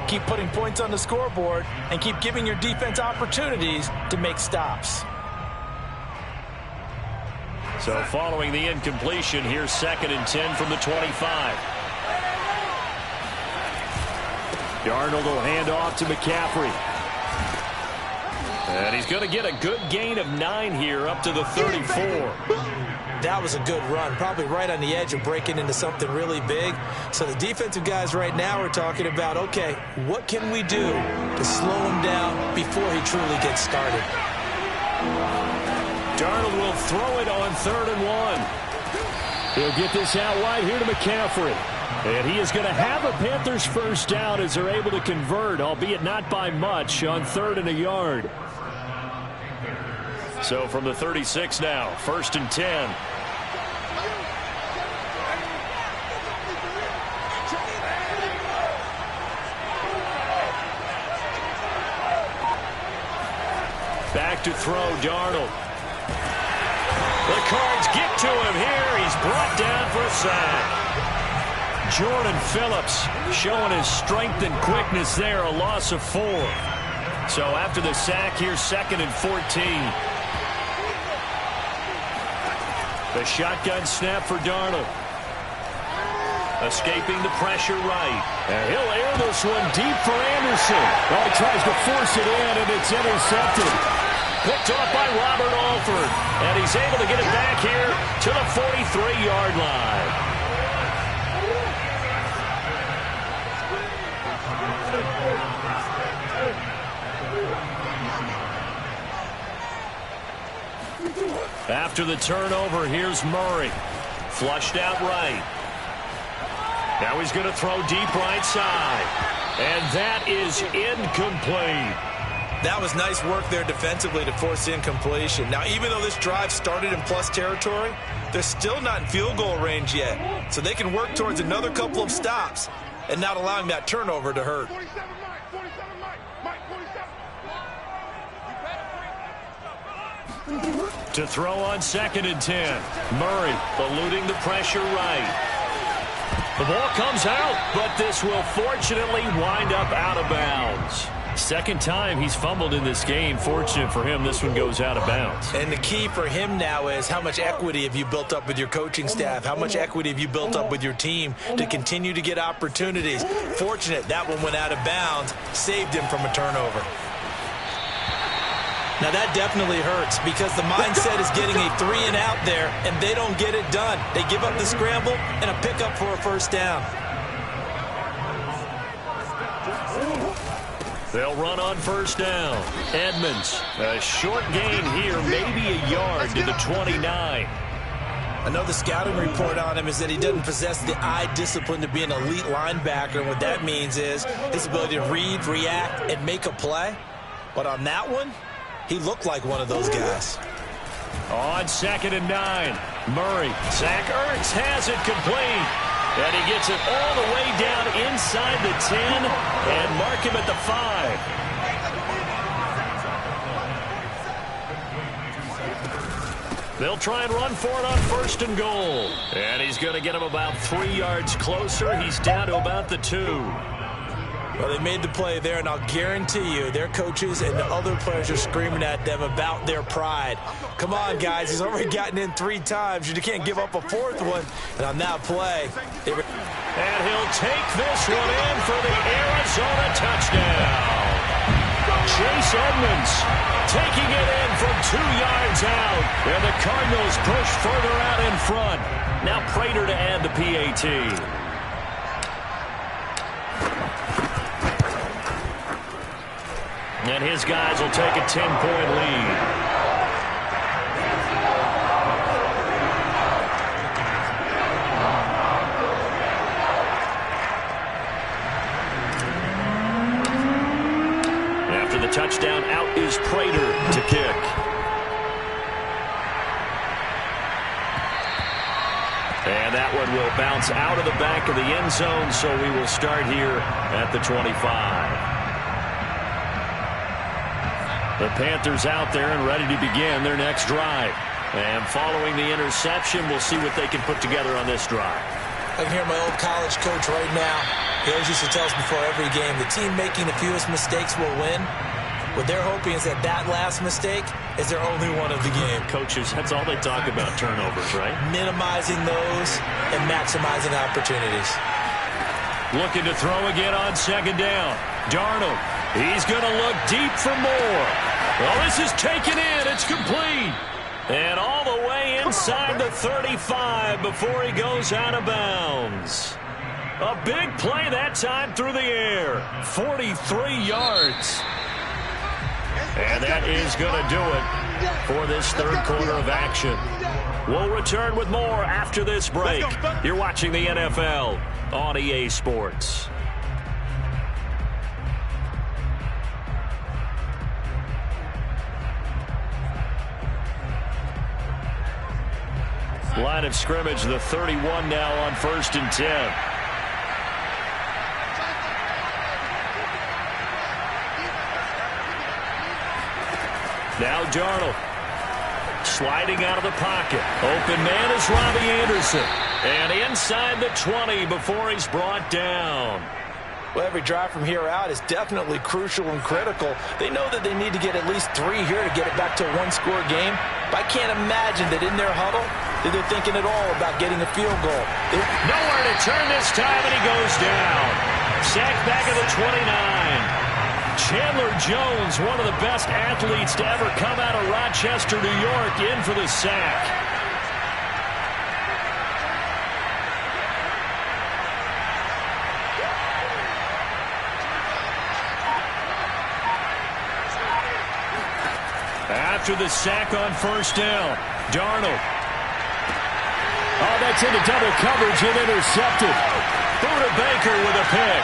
keep putting points on the scoreboard and keep giving your defense opportunities to make stops. So following the incompletion, here's 2nd and 10 from the 25. Darnold will hand off to McCaffrey. And he's going to get a good gain of 9 here up to the 34. That was a good run, probably right on the edge of breaking into something really big. So the defensive guys right now are talking about, okay, what can we do to slow him down before he truly gets started? Darnold will throw it on 3rd and 1. He'll get this out wide here to McCaffrey. And he is going to have a Panthers first down as they're able to convert, albeit not by much, on 3rd and a yard. So from the 36 now, 1st and 10. Back to throw, Darnold. The Cards get to him here. He's brought down for a sack. Jordan Phillips showing his strength and quickness there, a loss of 4. So after the sack, here's 2nd and 14. The shotgun snap for Darnold. Escaping the pressure right. And he'll air this one deep for Anderson. Oh, he tries to force it in, and it's intercepted. Picked off by Robert Alford. And he's able to get it back here to the 43-yard line. After the turnover, here's Murray. Flushed out right. Now he's going to throw deep right side. And that is incomplete. That was nice work there defensively to force incompletion. Now, even though this drive started in plus territory, they're still not in field goal range yet. So they can work towards another couple of stops and not allowing that turnover to hurt. To throw on 2nd and 10. Murray eluding the pressure right. The ball comes out, but this will fortunately wind up out of bounds. Second time he's fumbled in this game. Fortunate for him, this one goes out of bounds. And the key for him now is how much equity have you built up with your coaching staff? How much equity have you built up with your team to continue to get opportunities? Fortunate that one went out of bounds, saved him from a turnover. Now that definitely hurts because the mindset is getting a 3-and-out there, and they don't get it done. They give up the scramble and a pickup for a first down. They'll run on first down. Edmonds, a short gain here, maybe a yard to the 29. Another scouting report on him is that he doesn't possess the eye discipline to be an elite linebacker, and what that means is his ability to read, react, and make a play. But on that one, he looked like one of those guys. On 2nd and 9, Murray. Zach Ertz has it complete. And he gets it all the way down inside the 10 and mark him at the 5. They'll try and run for it on 1st and goal. And he's going to get him about 3 yards closer. He's down to about the 2. Well, they made the play there, and I'll guarantee you their coaches and the other players are screaming at them about their pride. Come on, guys. He's already gotten in 3 times. You can't give up a 4th one. And on that play, and he'll take this one in for the Arizona touchdown. Chase Edmonds taking it in from 2 yards out. And the Cardinals push further out in front. Now Prater to add the PAT. And his guys will take a 10-point lead. After the touchdown, out is Prater to kick. And that one will bounce out of the back of the end zone, so we will start here at the 25. The Panthers out there and ready to begin their next drive. And following the interception, we'll see what they can put together on this drive. I can hear my old college coach right now. He always used to tell us before every game, the team making the fewest mistakes will win. What they're hoping is that last mistake is their only one of the game. Coaches, that's all they talk about, turnovers, right? Minimizing those and maximizing opportunities. Looking to throw again on 2nd down. Darnold, he's going to look deep for more. Well, this is taken in. It's complete. And all the way inside the 35 before he goes out of bounds. A big play that time through the air. 43 yards. And that is going to do it for this 3rd quarter of action. We'll return with more after this break. You're watching the NFL on EA Sports. Line of scrimmage, the 31 now on 1st and 10. Now Darnold sliding out of the pocket. Open man is Robbie Anderson. And inside the 20 before he's brought down. Well, every drive from here out is definitely crucial and critical. They know that they need to get at least 3 here to get it back to a 1-score game. But I can't imagine that in their huddle that they're thinking at all about getting a field goal. Nowhere to turn this time, and he goes down. Sacked back at the 29. Chandler Jones, one of the best athletes to ever come out of Rochester, New York, in for the sack. After the sack on 1st down, Darnold. Oh, that's into double coverage and intercepted. Buda Baker with a pick.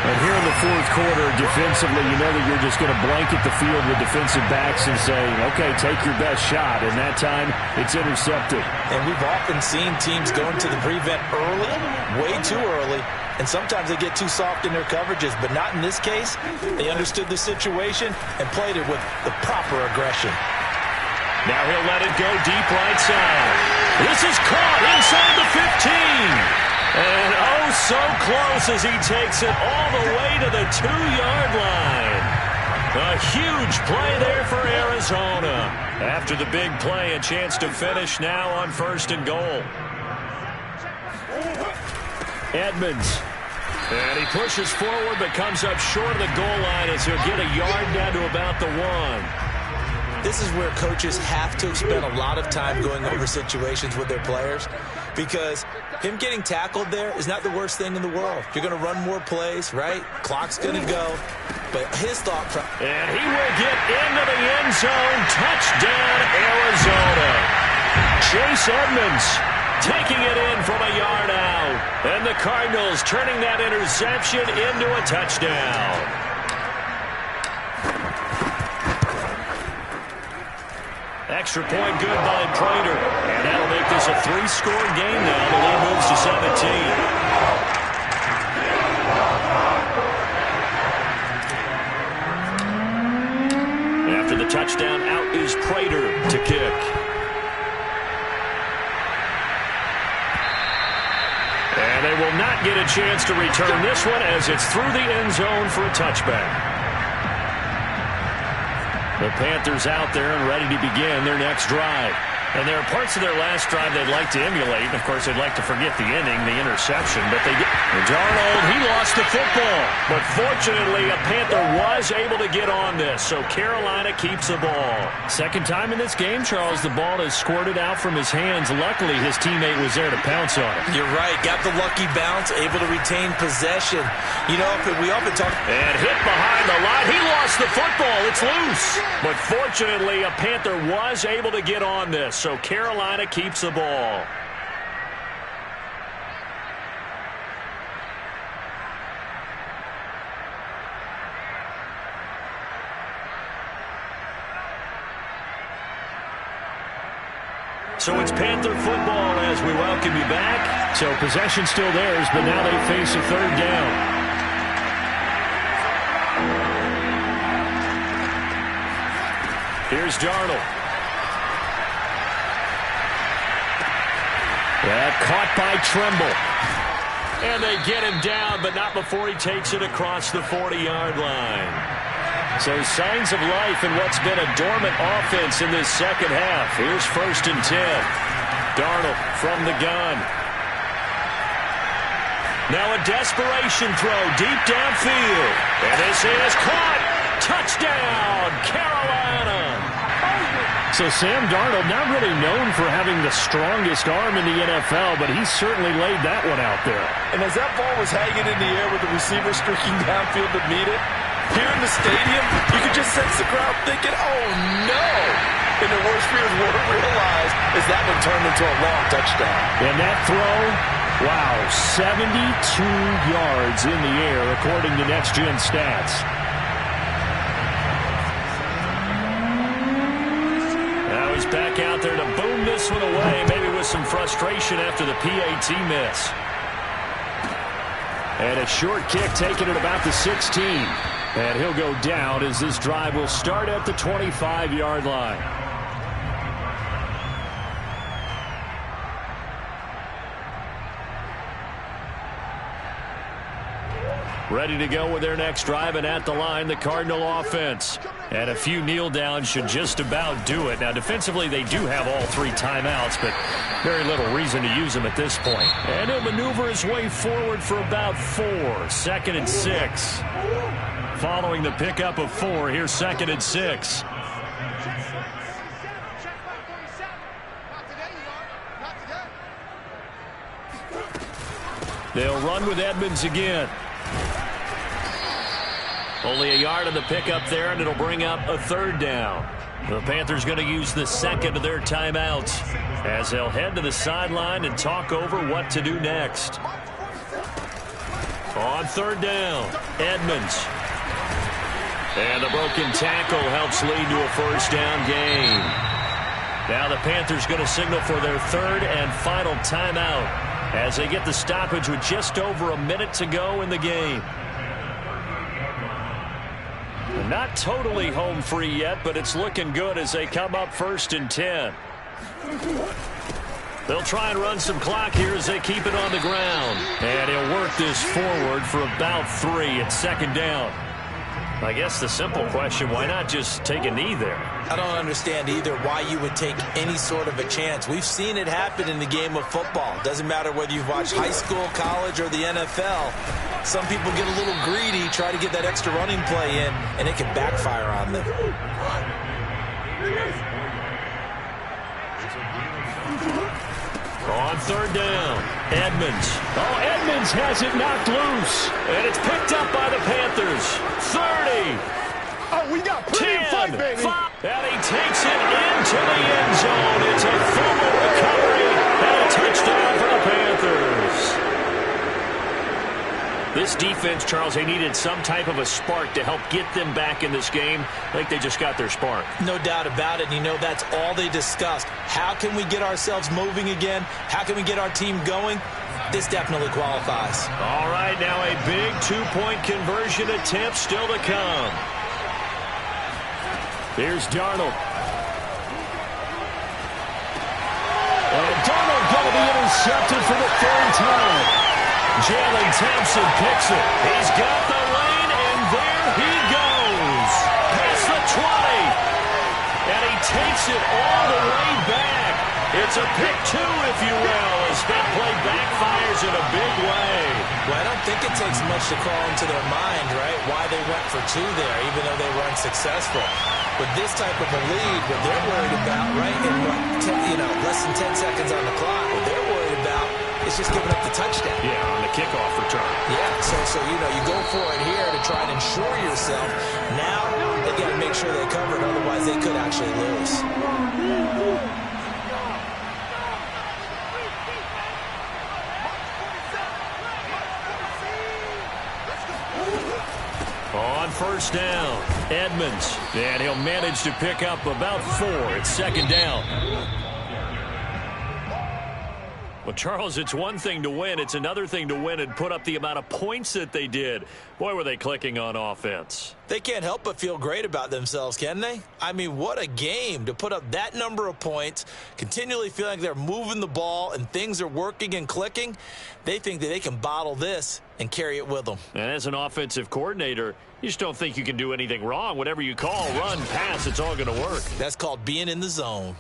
And here in the 4th quarter, defensively, you know that you're just going to blanket the field with defensive backs and say, okay, take your best shot. And that time, it's intercepted. And we've often seen teams go into the prevent early, way too early, and sometimes they get too soft in their coverages, but not in this case. They understood the situation and played it with the proper aggression. Now he'll let it go deep right side. This is caught inside the 15. And oh, so close as he takes it all the way to the 2-yard line. A huge play there for Arizona. After the big play, a chance to finish now on 1st and goal. Edmonds. And he pushes forward but comes up short of the goal line as he'll get a yard down to about the 1. This is where coaches have to spend a lot of time going over situations with their players, because him getting tackled there is not the worst thing in the world. You're going to run more plays, right? Clock's going to go. But his thought process. And he will get into the end zone. Touchdown, Arizona. Chase Edmonds taking it in from a yard out. And the Cardinals turning that interception into a touchdown. Extra point good by Prater. And that'll make this a 3-score game now. The lead moves to 17. After the touchdown, out is Prater to kick. And they will not get a chance to return this one as it's through the end zone for a touchback. The Panthers out there and ready to begin their next drive. And there are parts of their last drive they'd like to emulate. And, of course, they'd like to forget the ending, the interception. But they did. Darnold, he lost the football. But fortunately, a Panther was able to get on this. So Carolina keeps the ball. Second time in this game, Charles, the ball has squirted out from his hands. Luckily, his teammate was there to pounce on it. You're right. Got the lucky bounce, able to retain possession. You know, we often talk. And hit behind the line. He lost the football. It's loose. But fortunately, a Panther was able to get on this. So Carolina keeps the ball. So it's Panther football as we welcome you back. So possession still theirs, but now they face a third down. Here's Darnold. That caught by Tremble. And they get him down, but not before he takes it across the 40-yard line. So signs of life in what's been a dormant offense in this second half. Here's 1st and 10. Darnold from the gun. Now a desperation throw deep downfield. And this is caught. Touchdown, Carolina. So Sam Darnold, not really known for having the strongest arm in the NFL, but he certainly laid that one out there. And as that ball was hanging in the air with the receiver streaking downfield to meet it, here in the stadium, you could just sense the crowd thinking, oh no! And the worst fears were realized as that one turned into a long touchdown. And that throw, wow, 72 yards in the air according to Next Gen Stats. Now he's back out there to boom this one away, maybe with some frustration after the PAT miss. And a short kick taken at about the 16. And he'll go down as this drive will start at the 25-yard line. Ready to go with their next drive, and at the line, the Cardinal offense. And a few kneel downs should just about do it. Now, defensively, they do have all 3 timeouts, but very little reason to use them at this point. And he'll maneuver his way forward for about 4. 2nd and 6. Following the pickup of 4, here's 2nd and 6. They'll run with Edmonds again. Only a yard on the pickup there, and it'll bring up a 3rd down. The Panthers going to use the 2nd of their timeouts as they'll head to the sideline and talk over what to do next. On 3rd down, Edmonds. And the broken tackle helps lead to a 1st down gain. Now the Panthers going to signal for their 3rd and final timeout as they get the stoppage with just over a minute to go in the game. Not totally home free yet, but it's looking good as they come up 1st and 10. They'll try and run some clock here as they keep it on the ground. And he'll work this forward for about 3 at 2nd down. I guess the simple question, why not just take a knee there? I don't understand either why you would take any sort of a chance. We've seen it happen in the game of football. Doesn't matter whether you've watched high school, college, or the NFL. Some people get a little greedy, try to get that extra running play in, and it can backfire on them. On 3rd down, Edmonds. Oh, Edmonds has it knocked loose. And it's picked up by the Panthers. 30. Oh, we got plenty of fight, baby. 5. And he takes it into the end zone. It's a fumble recovery and a touchdown for the Panthers. This defense, Charles, they needed some type of a spark to help get them back in this game. I think they just got their spark. No doubt about it. And you know, that's all they discussed. How can we get ourselves moving again? How can we get our team going? This definitely qualifies. All right, now a big 2-point conversion attempt still to come. Here's Darnold. And Darnold going to be intercepted for the 3rd time. Jalen Thompson picks it. He's got the lane, and there he goes. Past the 20. And he takes it all the way back. It's a pick 2, if you will, as that play backfires in a big way. Well, I don't think it takes much to crawl into their mind, right, why they went for 2 there, even though they were unsuccessful. With this type of a lead, what they're worried about, right, in less than 10 seconds on the clock, what they're worried about is just giving up the touchdown. Yeah, on the kickoff return. Yeah, so you go for it here to try and ensure yourself. Now they got to make sure they cover it, otherwise they could actually lose. On first down, Edmonds. And he'll manage to pick up about 4. It's second down. Well, Charles, it's one thing to win. It's another thing to win and put up the amount of points that they did. Boy, were they clicking on offense. They can't help but feel great about themselves, can they? I mean, what a game to put up that number of points, continually feeling like they're moving the ball and things are working and clicking. They think that they can bottle this and carry it with them. And as an offensive coordinator, you just don't think you can do anything wrong. Whatever you call, run, pass, it's all going to work. That's called being in the zone.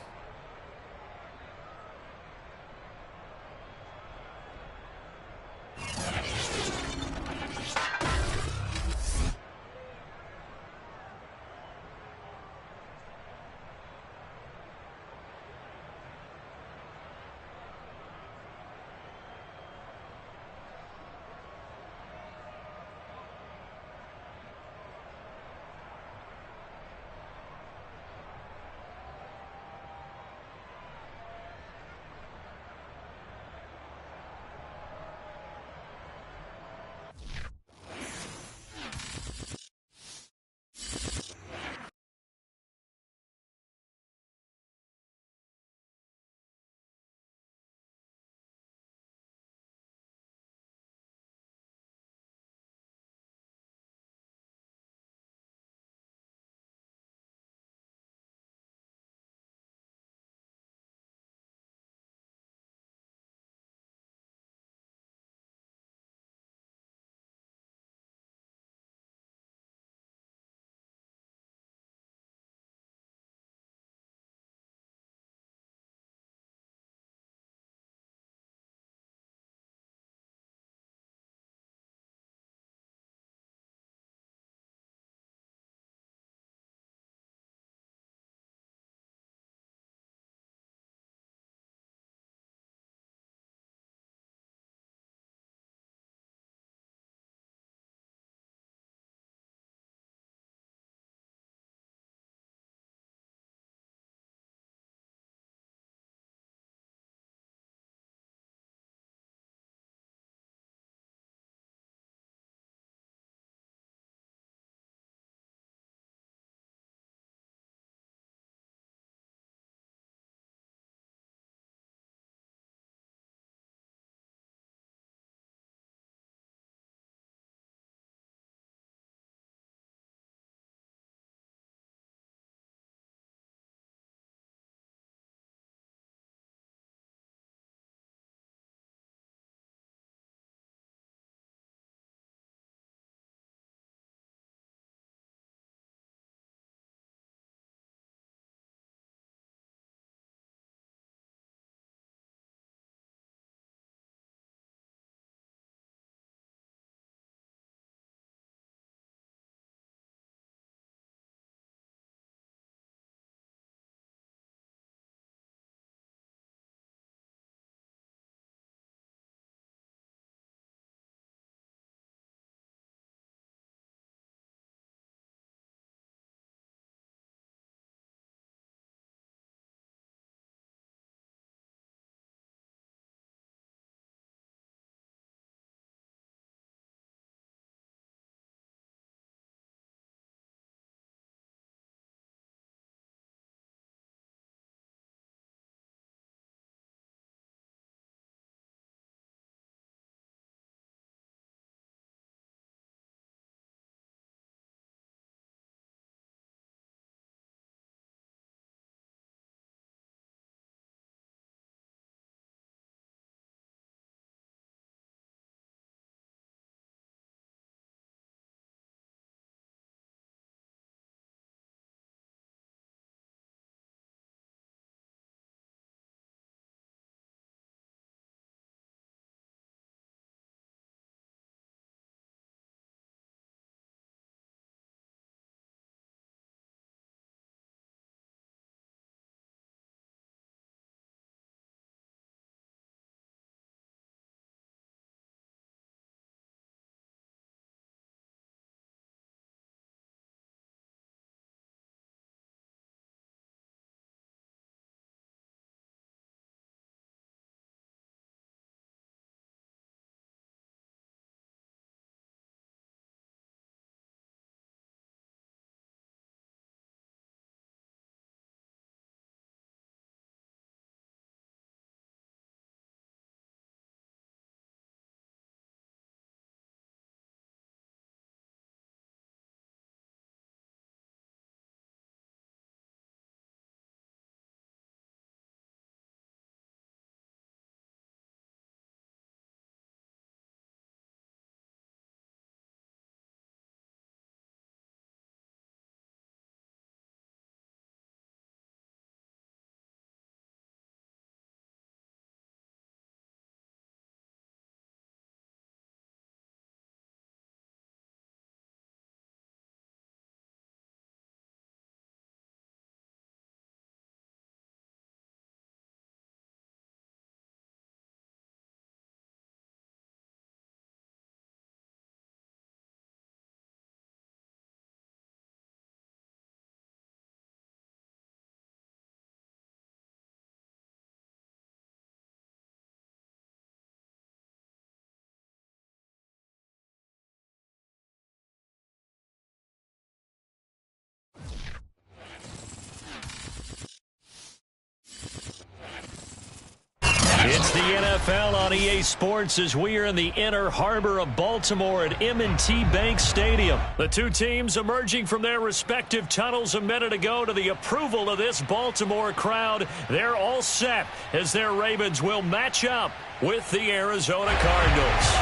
NFL on EA Sports as we are in the inner harbor of Baltimore at M&T Bank Stadium. The two teams emerging from their respective tunnels a minute ago to the approval of this Baltimore crowd. They're all set as their Ravens will match up with the Arizona Cardinals.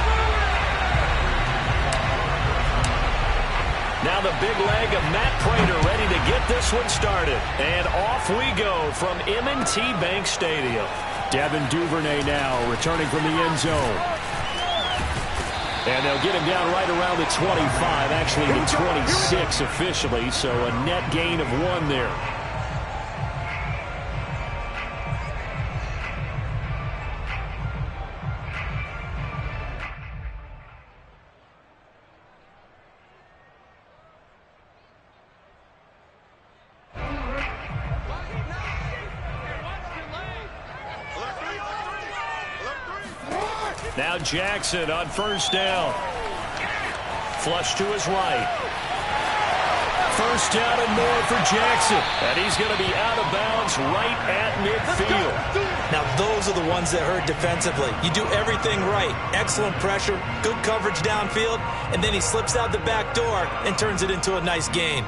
Now the big leg of Matt Pratt ready to get this one started. And off we go from M&T Bank Stadium. Devin Duvernay now returning from the end zone. And they'll get him down right around the 25, actually the 26 officially, so a net gain of 1 there. Now Jackson on first down. Flush to his right. First down and more for Jackson. And he's going to be out of bounds right at midfield. Now those are the ones that hurt defensively. You do everything right. Excellent pressure, good coverage downfield, and then he slips out the back door and turns it into a nice gain.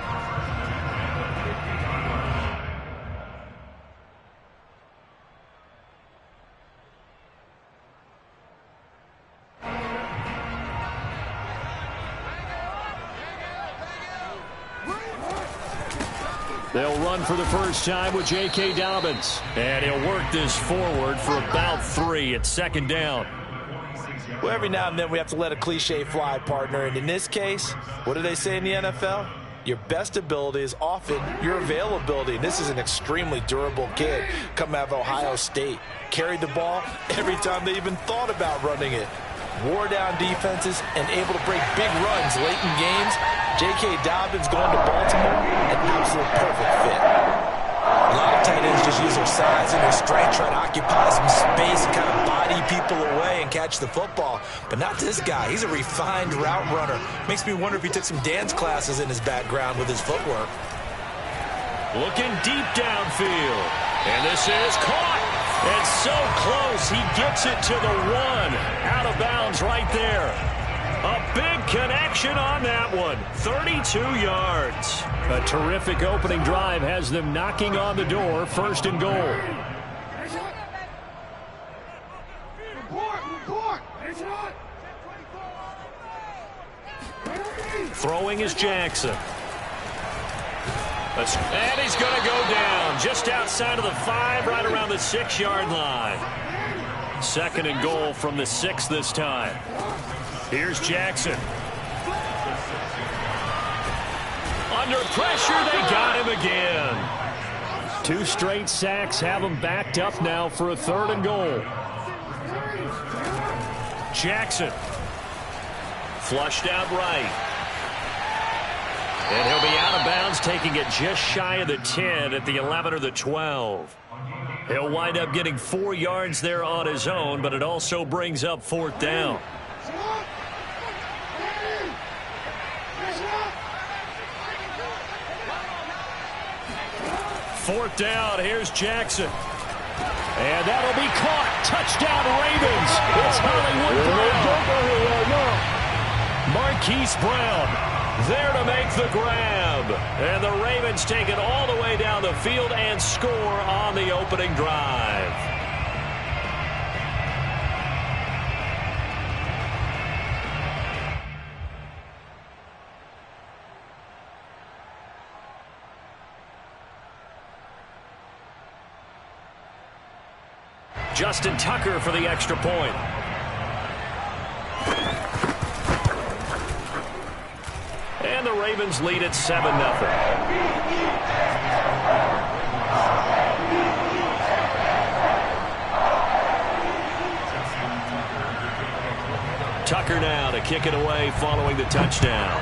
They'll run for the first time with J.K. Dobbins. And he'll work this forward for about 3 at second down. Well, every now and then we have to let a cliche fly, partner. And in this case, what do they say in the NFL? Your best ability is often your availability. And this is an extremely durable kid coming out of Ohio State. Carried the ball every time they even thought about running it. Wore down defenses and able to break big runs late in games. J.K. Dobbins going to Baltimore, an absolute perfect fit. A lot of tight ends just use their size and their strength, try to occupy some space and kind of body people away and catch the football. But not this guy. He's a refined route runner. Makes me wonder if he took some dance classes in his background with his footwork. Looking deep downfield. And this is caught. And so close, he gets it to the 1. Out of bounds right there. A big connection on that one. 32 yards. A terrific opening drive has them knocking on the door. First and goal. Throwing is Jackson. And he's going to go down just outside of the 5, right around the 6-yard line. Second and goal from the 6 this time. Here's Jackson. Under pressure, they got him again. 2 straight sacks have him backed up now for a 3rd and goal. Jackson. Flushed out right. And he'll be out of bounds, taking it just shy of the 10 at the 11 or the 12. He'll wind up getting 4 yards there on his own, but it also brings up 4th down. Fourth down, here's Jackson. And that'll be caught. Touchdown, Ravens. It's Hollywood Brown. Marquise Brown there to make the grab. And the Ravens take it all the way down the field and score on the opening drive. Justin Tucker for the extra point. And the Ravens lead at 7-0. Tucker now to kick it away following the touchdown.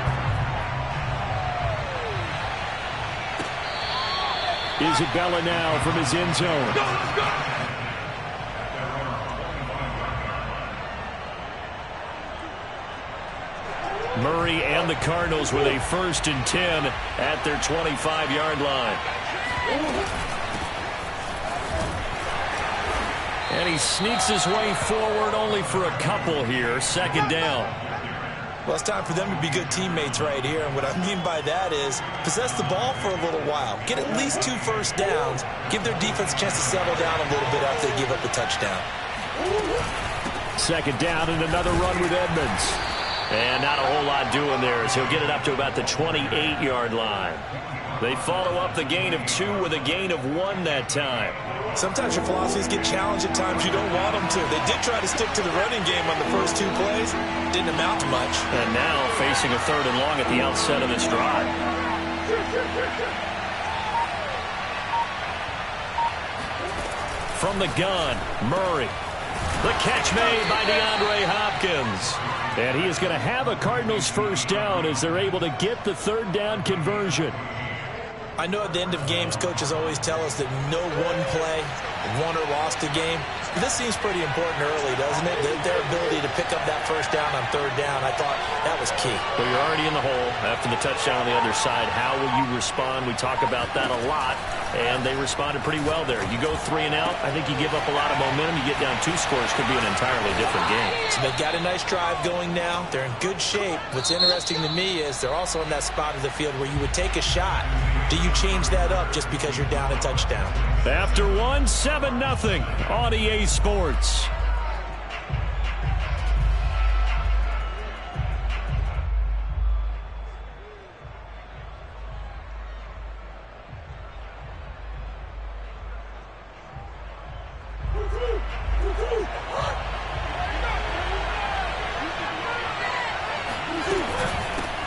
Isabella now from his end zone. Murray and the Cardinals with a 1st and 10 at their 25-yard line. And he sneaks his way forward only for a couple here. Second down. Well, it's time for them to be good teammates right here. And what I mean by that is possess the ball for a little while. Get at least 2 first downs. Give their defense a chance to settle down a little bit after they give up a touchdown. Second down and another run with Edmonds. And not a whole lot doing there as he'll get it up to about the 28-yard line. They follow up the gain of 2 with a gain of 1 that time. Sometimes your philosophies get challenged at times you don't want them to. They did try to stick to the running game on the first 2 plays. Didn't amount to much. And now facing a 3rd and long at the outset of this drive. From the gun, Murray. The catch made by DeAndre Hopkins. And he is going to have a Cardinals first down as they're able to get the 3rd down conversion. I know at the end of games, coaches always tell us that no one play won or lost a game. This seems pretty important early, doesn't it? Their ability to pick up that first down on 3rd down, I thought that was key. Well, you're already in the hole after the touchdown on the other side. How will you respond? We talk about that a lot, and they responded pretty well there. You go 3 and out, I think you give up a lot of momentum. You get down 2 scores, could be an entirely different game. So they've got a nice drive going now. They're in good shape. What's interesting to me is they're also in that spot of the field where you would take a shot. Do you change that up just because you're down a touchdown? After 1, 7-0 on EA Sports.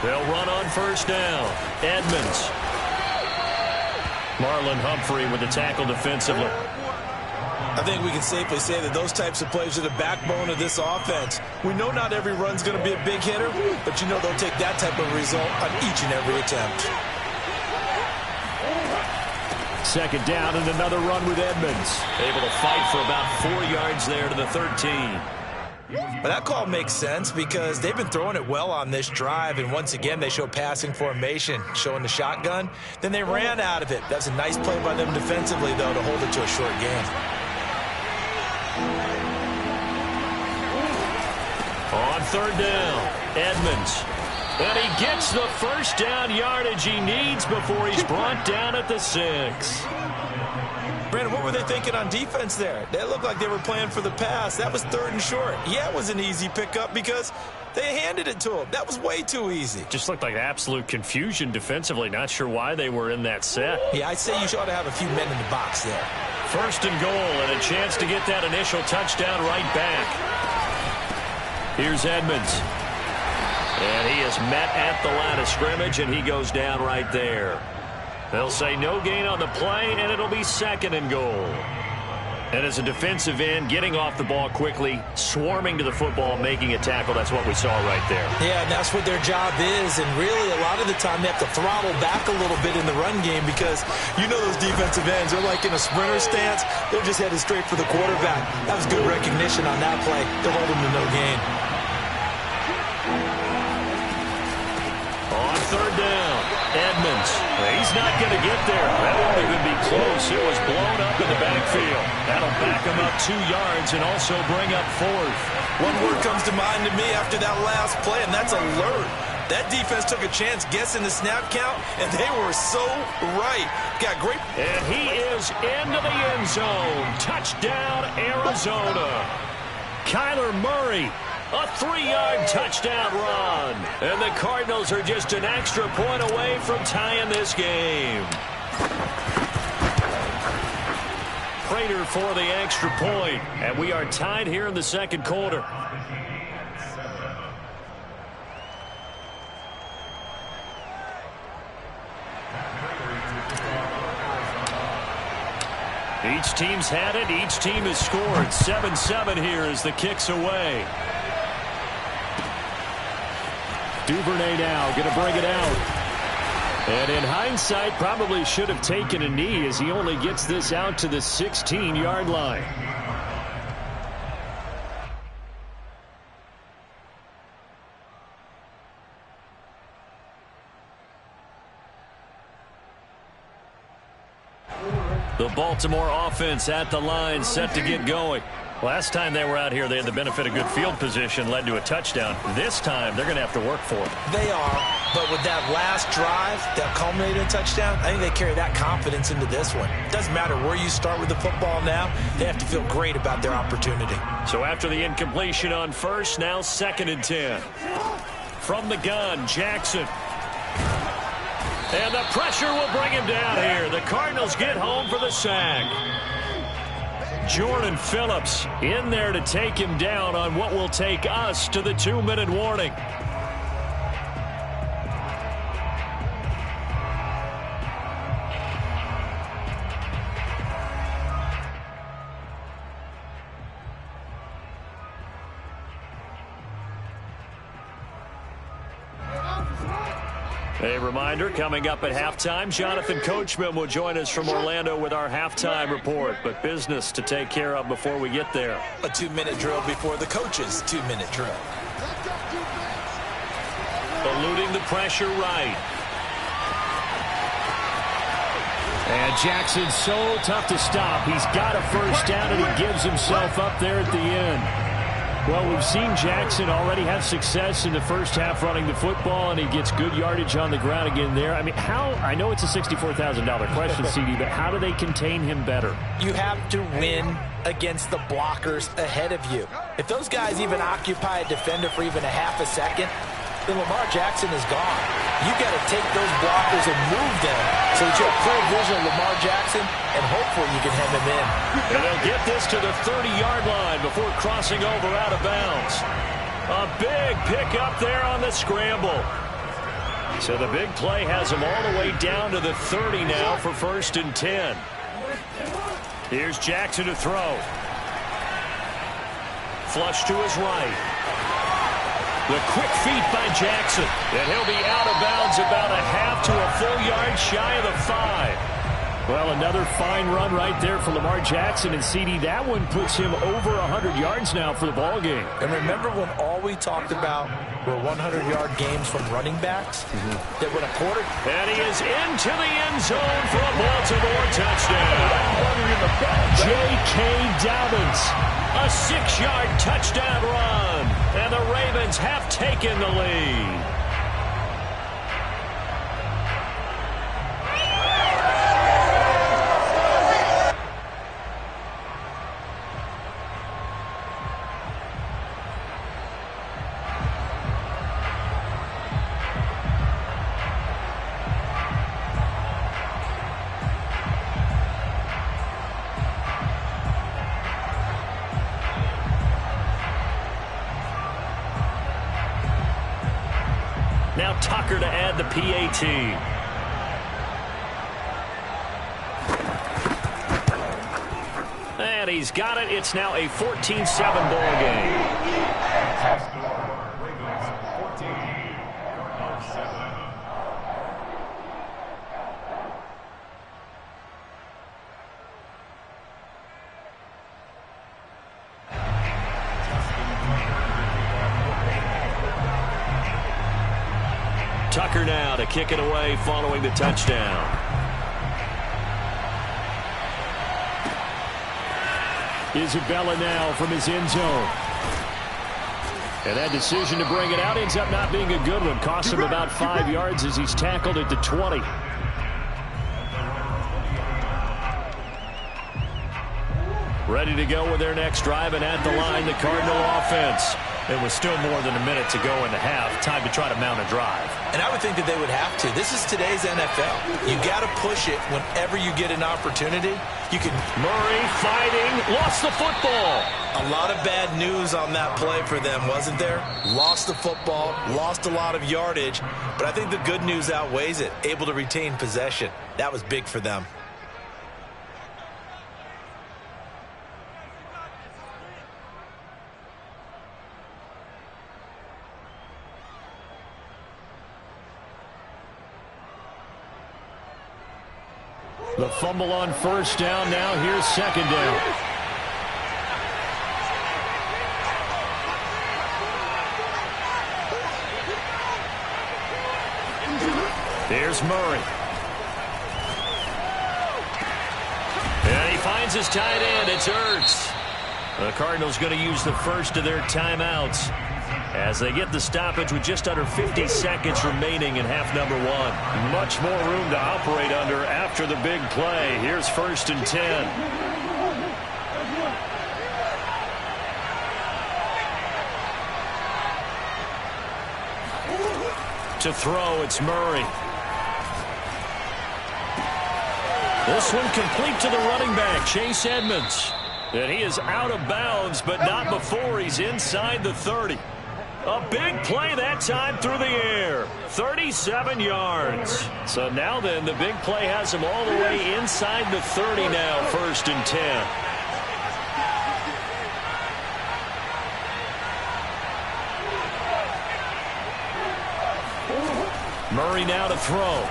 They'll run on first down. Edmonds. Marlon Humphrey with the tackle defensively. I think we can safely say that those types of plays are the backbone of this offense. We know not every run's going to be a big hitter, but you know they'll take that type of result on each and every attempt. Second down and another run with Edmonds. Able to fight for about 4 yards there to the 13. But that call makes sense because they've been throwing it well on this drive, and once again they show passing formation, showing the shotgun. Then they ran out of it. That's a nice play by them defensively, though, to hold it to a short game. On 3rd down, Edmonds. And he gets the first down yardage he needs before he's brought down at the 6. Brandon, what were they thinking on defense there? They looked like they were playing for the pass. That was 3rd and short. Yeah, it was an easy pickup because they handed it to him. That was way too easy. Just looked like absolute confusion defensively. Not sure why they were in that set. Yeah, I'd say you ought to have a few men in the box there. 1st and goal and a chance to get that initial touchdown right back. Here's Edmonds. And he is met at the line of scrimmage, and he goes down right there. They'll say no gain on the play, and it'll be 2nd and goal. And as a defensive end, getting off the ball quickly, swarming to the football, making a tackle, that's what we saw right there. Yeah, and that's what their job is. And really, a lot of the time, they have to throttle back a little bit in the run game because you know those defensive ends, they're like in a sprinter stance. They're just headed straight for the quarterback. That was good recognition on that play to hold him to no gain. On 3rd down, Edmonds. He's not going to get there. That won't even be close. It was blown up in the backfield. That'll back him up 2 yards and also bring up 4th. One word comes to mind to me after that last play, and that's alert. That defense took a chance guessing the snap count, and they were so right. Got great. And he is into the end zone. Touchdown, Arizona. Kyler Murray. A 3-yard touchdown run. And the Cardinals are just an extra point away from tying this game. Prater for the extra point. And we are tied here in the 2nd quarter. Each team's had it. Each team has scored. 7-7 here as the kick's away. Duvernay now going to bring it out. And in hindsight, probably should have taken a knee as he only gets this out to the 16-yard line. The Baltimore offense at the line, set to get going. Last time they were out here, they had the benefit of good field position, led to a touchdown. This time, they're going to have to work for it. They are, but with that last drive that culminated in a touchdown, I think they carry that confidence into this one. It doesn't matter where you start with the football now. They have to feel great about their opportunity. So after the incompletion on first, now 2nd and 10. From the gun, Jackson. And the pressure will bring him down here. The Cardinals get home for the sack. Jordan Phillips in there to take him down on what will take us to the 2-minute warning. A reminder, coming up at halftime, Jonathan Coachman will join us from Orlando with our halftime report, but business to take care of before we get there. A 2-minute drill before the coach's 2-minute drill. Eluding the pressure right. And Jackson's so tough to stop. He's got a first down, and he gives himself up there at the end. Well, we've seen Jackson already have success in the first half running the football, and he gets good yardage on the ground again there. I mean, I know it's a $64,000 question, CD, but how do they contain him better? You have to win against the blockers ahead of you. If those guys even occupy a defender for even a half a second, then Lamar Jackson is gone. You got to take those blockers and move them so that you have clear vision of Lamar Jackson, and hopefully you can hem him in. And they'll get this to the 30-yard line before crossing over out of bounds. A big pickup there on the scramble. So the big play has them all the way down to the 30 now for 1st and 10. Here's Jackson to throw. Flush to his right. The quick feet by Jackson. And he'll be out of bounds about a half to a full yard shy of the 5. Well, another fine run right there for Lamar Jackson, and CD, that one puts him over 100 yards now for the ball game. And remember when all we talked about were 100-yard games from running backs? That when a quarter... And he is into the end zone for a Baltimore touchdown. J.K. Dobbins. A 6-yard touchdown run. And the Ravens have taken the lead. Now Tucker to add the PAT. And he's got it. It's now a 14-7 ball game. Tucker now to kick it away following the touchdown. Isabella now from his end zone. And that decision to bring it out ends up not being a good one. Costs him about 5 yards as he's tackled at the 20. Ready to go with their next drive, and at the line, the Cardinal offense. It was still more than a minute to go in the half. Time to try to mount a drive. And I would think that they would have to. This is today's NFL. You got to push it whenever you get an opportunity. You can. Murray fighting, lost the football. A lot of bad news on that play for them, wasn't there? Lost the football, lost a lot of yardage, but I think the good news outweighs it. Able to retain possession. That was big for them. The fumble on first down. Now here's second down. Here's Murray. And he finds his tight end. It's Ertz. The Cardinals going to use the first of their timeouts as they get the stoppage with just under 50 seconds remaining in half number 1. Much more room to operate under after the big play. Here's 1st and 10. To throw, it's Murray. This one complete to the running back, Chase Edmonds. And he is out of bounds, but not before he's inside the 30. A big play that time through the air. 37 yards. So now then, the big play has him all the way inside the 30 now, 1st and 10. Murray now to throw.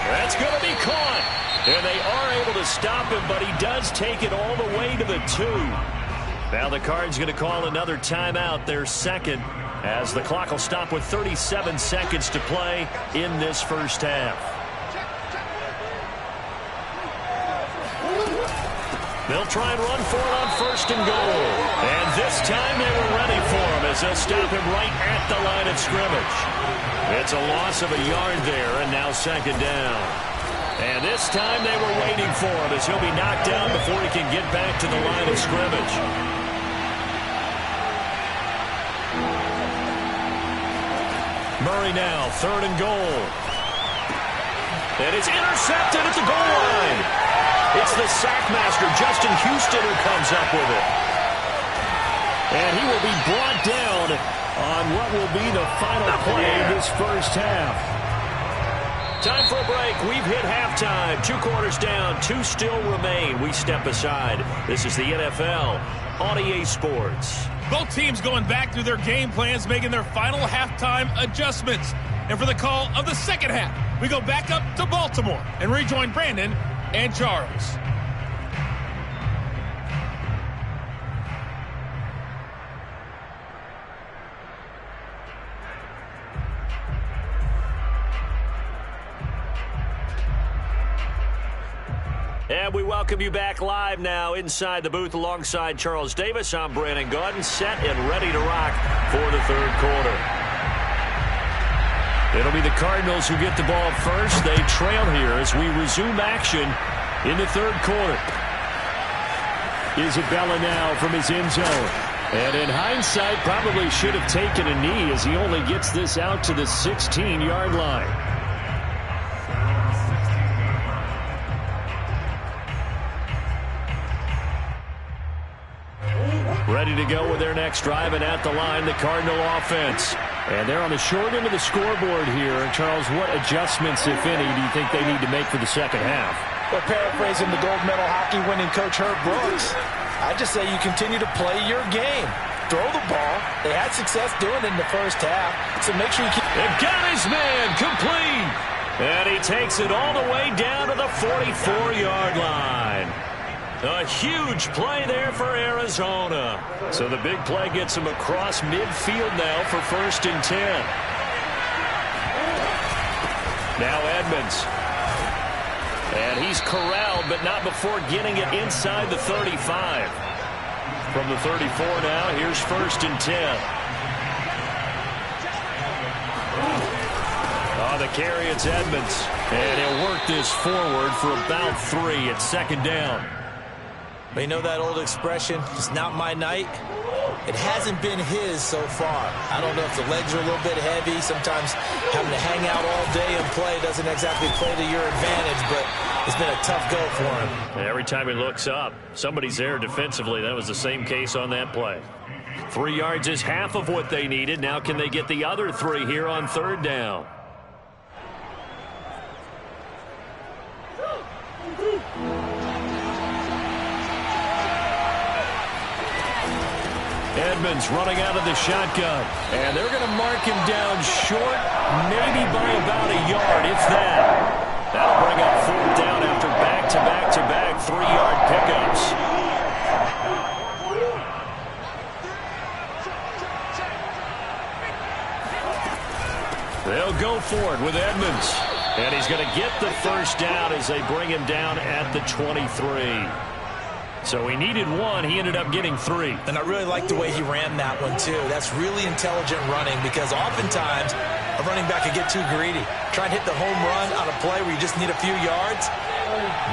That's going to be caught. And they are able to stop him, but he does take it all the way to the 2. Now the Cards going to call another timeout, their second, as the clock will stop with 37 seconds to play in this first half. They'll try and run for it on 1st and goal. And this time they were ready for him as they'll stop him right at the line of scrimmage. It's a loss of a yard there, and now 2nd down. And this time they were waiting for him as he'll be knocked down before he can get back to the line of scrimmage. Murray now, 3rd and goal. And it's intercepted at the goal line. It's the sackmaster, Justin Houston, who comes up with it. And he will be brought down on what will be the final play of this first half. Time for a break. We've hit halftime. 2 quarters down, 2 still remain. We step aside. This is the NFL on EA Sports. Both teams going back through their game plans, making their final halftime adjustments. And for the call of the second half, we go back up to Baltimore and rejoin Brandon and Charles. And we welcome you back live now inside the booth alongside Charles Davis. I'm Brandon Gaudin, set and ready to rock for the 3rd quarter. It'll be the Cardinals who get the ball first. They trail here as we resume action in the 3rd quarter. Isabella now from his end zone. And in hindsight, probably should have taken a knee as he only gets this out to the 16-yard line. Ready to go with their next drive, and at the line, the Cardinal offense. And they're on the short end of the scoreboard here. And Charles, what adjustments, if any, do you think they need to make for the second half? Well, paraphrasing the gold medal hockey winning coach Herb Brooks, I just say you continue to play your game. Throw the ball. They had success doing it in the first half, so make sure you keep... They've got his man complete. And he takes it all the way down to the 44-yard line. A huge play there for Arizona. So the big play gets him across midfield now for 1st and 10. Now Edmonds. And he's corralled, but not before getting it inside the 35. From the 34 now, here's 1st and 10. On the carry, it's Edmonds. And he'll work this forward for about 3 at 2nd down. You know that old expression, it's not my night? It hasn't been his so far. I don't know if the legs are a little bit heavy. Sometimes having to hang out all day and play doesn't exactly play to your advantage, but it's been a tough go for him. And every time he looks up, somebody's there defensively. That was the same case on that play. 3 yards is half of what they needed. Now can they get the other 3 here on 3rd down? Edmonds running out of the shotgun. And they're going to mark him down short, maybe by about a yard, if that. That'll bring up 4th down after back-to-back-to-back 3-yard pickups. They'll go for it with Edmonds. And he's going to get the 1st down as they bring him down at the 23. So he needed 1. He ended up getting 3. And I really like the way he ran that one, too. That's really intelligent running because oftentimes a running back can get too greedy. Try and hit the home run on a play where you just need a few yards.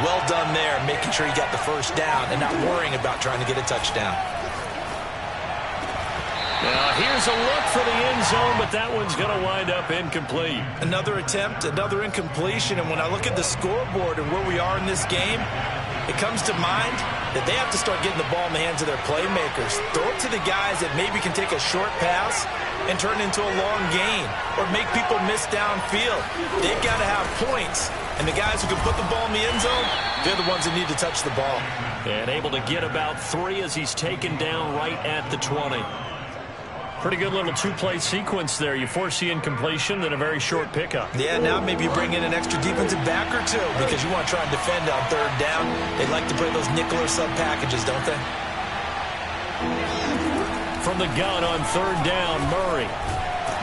Well done there, making sure you got the first down and not worrying about trying to get a touchdown. Now here's a look for the end zone, but that one's going to wind up incomplete. Another attempt, another incompletion, and when I look at the scoreboard and where we are in this game, it comes to mind that they have to start getting the ball in the hands of their playmakers. Throw it to the guys that maybe can take a short pass and turn it into a long gain or make people miss downfield. They've got to have points, and the guys who can put the ball in the end zone, they're the ones that need to touch the ball. And able to get about 3 as he's taken down right at the 20. Pretty good little two-play sequence there. You force the incompletion, then a very short pickup. Yeah, now maybe you bring in an extra defensive back or two because you want to try and defend on third down. They like to play those nickel or sub packages, don't they? From the gun on third down, Murray.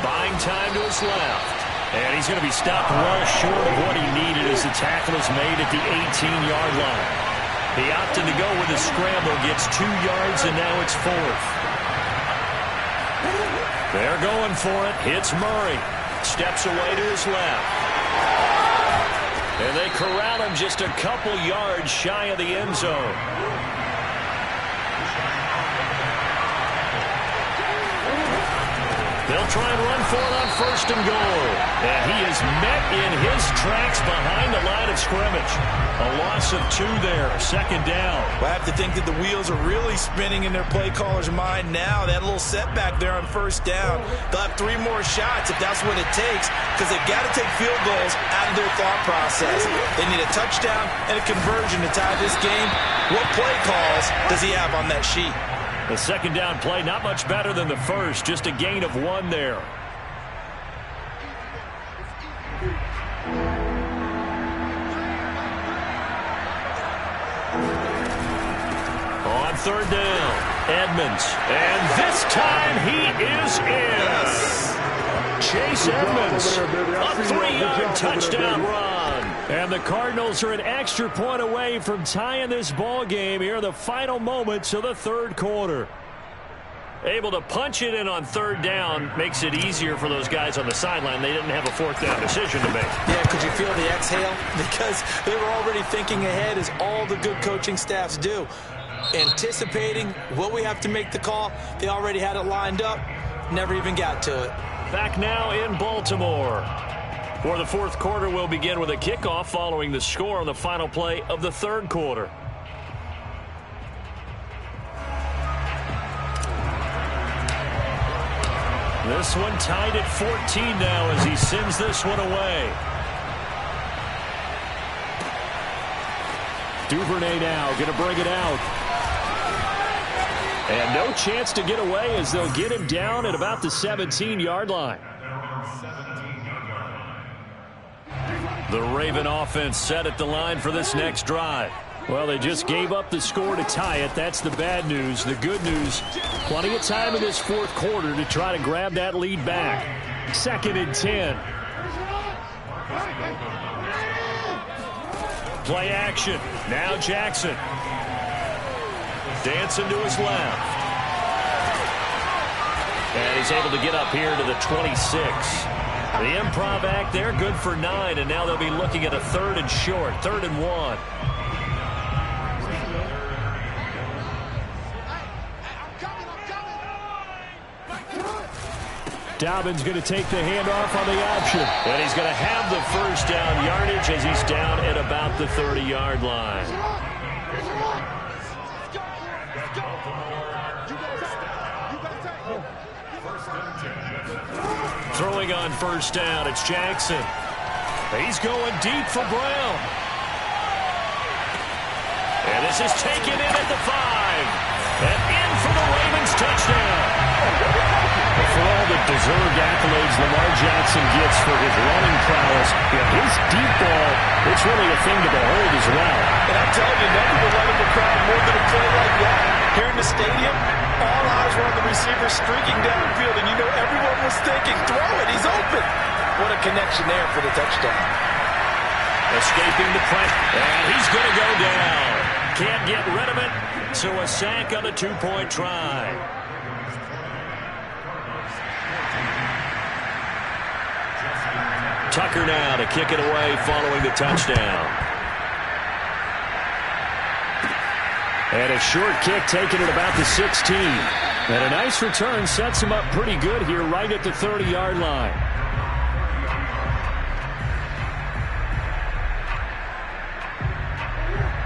Buying time to his left. And he's going to be stopped well short of what he needed as the tackle is made at the 18-yard line. He opted to go with a scramble, gets 2 yards, and now it's 4th. They're going for it. Hits Murray. Steps away to his left. And they corral him just a couple yards shy of the end zone. They'll try and run for it on 1st and goal. And he is met in his tracks behind the line of scrimmage. A loss of 2 there. 2nd down. Well, I have to think that the wheels are really spinning in their play caller's mind now. That little setback there on 1st down. They'll have 3 more shots if that's what it takes because they've got to take field goals out of their thought process. They need a touchdown and a conversion to tie this game. What play calls does he have on that sheet? The 2nd down play, not much better than the first. Just a gain of 1 there. On 3rd down, Edmonds. And this time he is in. Chase Edmonds, a 3-yard touchdown run. And the Cardinals are an extra point away from tying this ball game here in the final moments of the 3rd quarter. Able to punch it in on 3rd down makes it easier for those guys on the sideline. They didn't have a 4th down decision to make. Yeah, could you feel the exhale? Because they were already thinking ahead as all the good coaching staffs do. Anticipating, will we have to make the call? They already had it lined up. Never even got to it. Back now in Baltimore. For the 4th quarter, we'll begin with a kickoff following the score on the final play of the 3rd quarter. This one tied at 14 now as he sends this one away. Duvernay now going to bring it out. And no chance to get away as they'll get him down at about the 17-yard line. The Raven offense set at the line for this next drive. Well, they just gave up the score to tie it. That's the bad news. The good news, plenty of time in this 4th quarter to try to grab that lead back. 2nd and 10. Play action. Now Jackson. Dancing to his left. And he's able to get up here to the 26. The improv act there, good for 9, and now they'll be looking at a 3rd and short, 3rd and 1. Dobbins going to take the handoff on the option. And he's going to have the 1st down yardage as he's down at about the 30-yard line. Throwing on 1st down, it's Jackson. He's going deep for Brown. And this is taken in at the 5. And in for the Ravens touchdown. For all the deserved accolades Lamar Jackson gets for his running prowess, his deep ball, it's really a thing to behold as well. And I'm telling you, nothing will light up a crowd more than a play like that. Here in the stadium, all eyes were on the receiver streaking downfield, and you know everyone was thinking, throw it, he's open. What a connection there for the touchdown. Escaping the pressure, and he's going to go down. can't get rid of it, so a sack on the two-point try. Tucker now to kick it away following the touchdown. And a short kick taken at about the 16. And a nice return sets him up pretty good here right at the 30-yard line.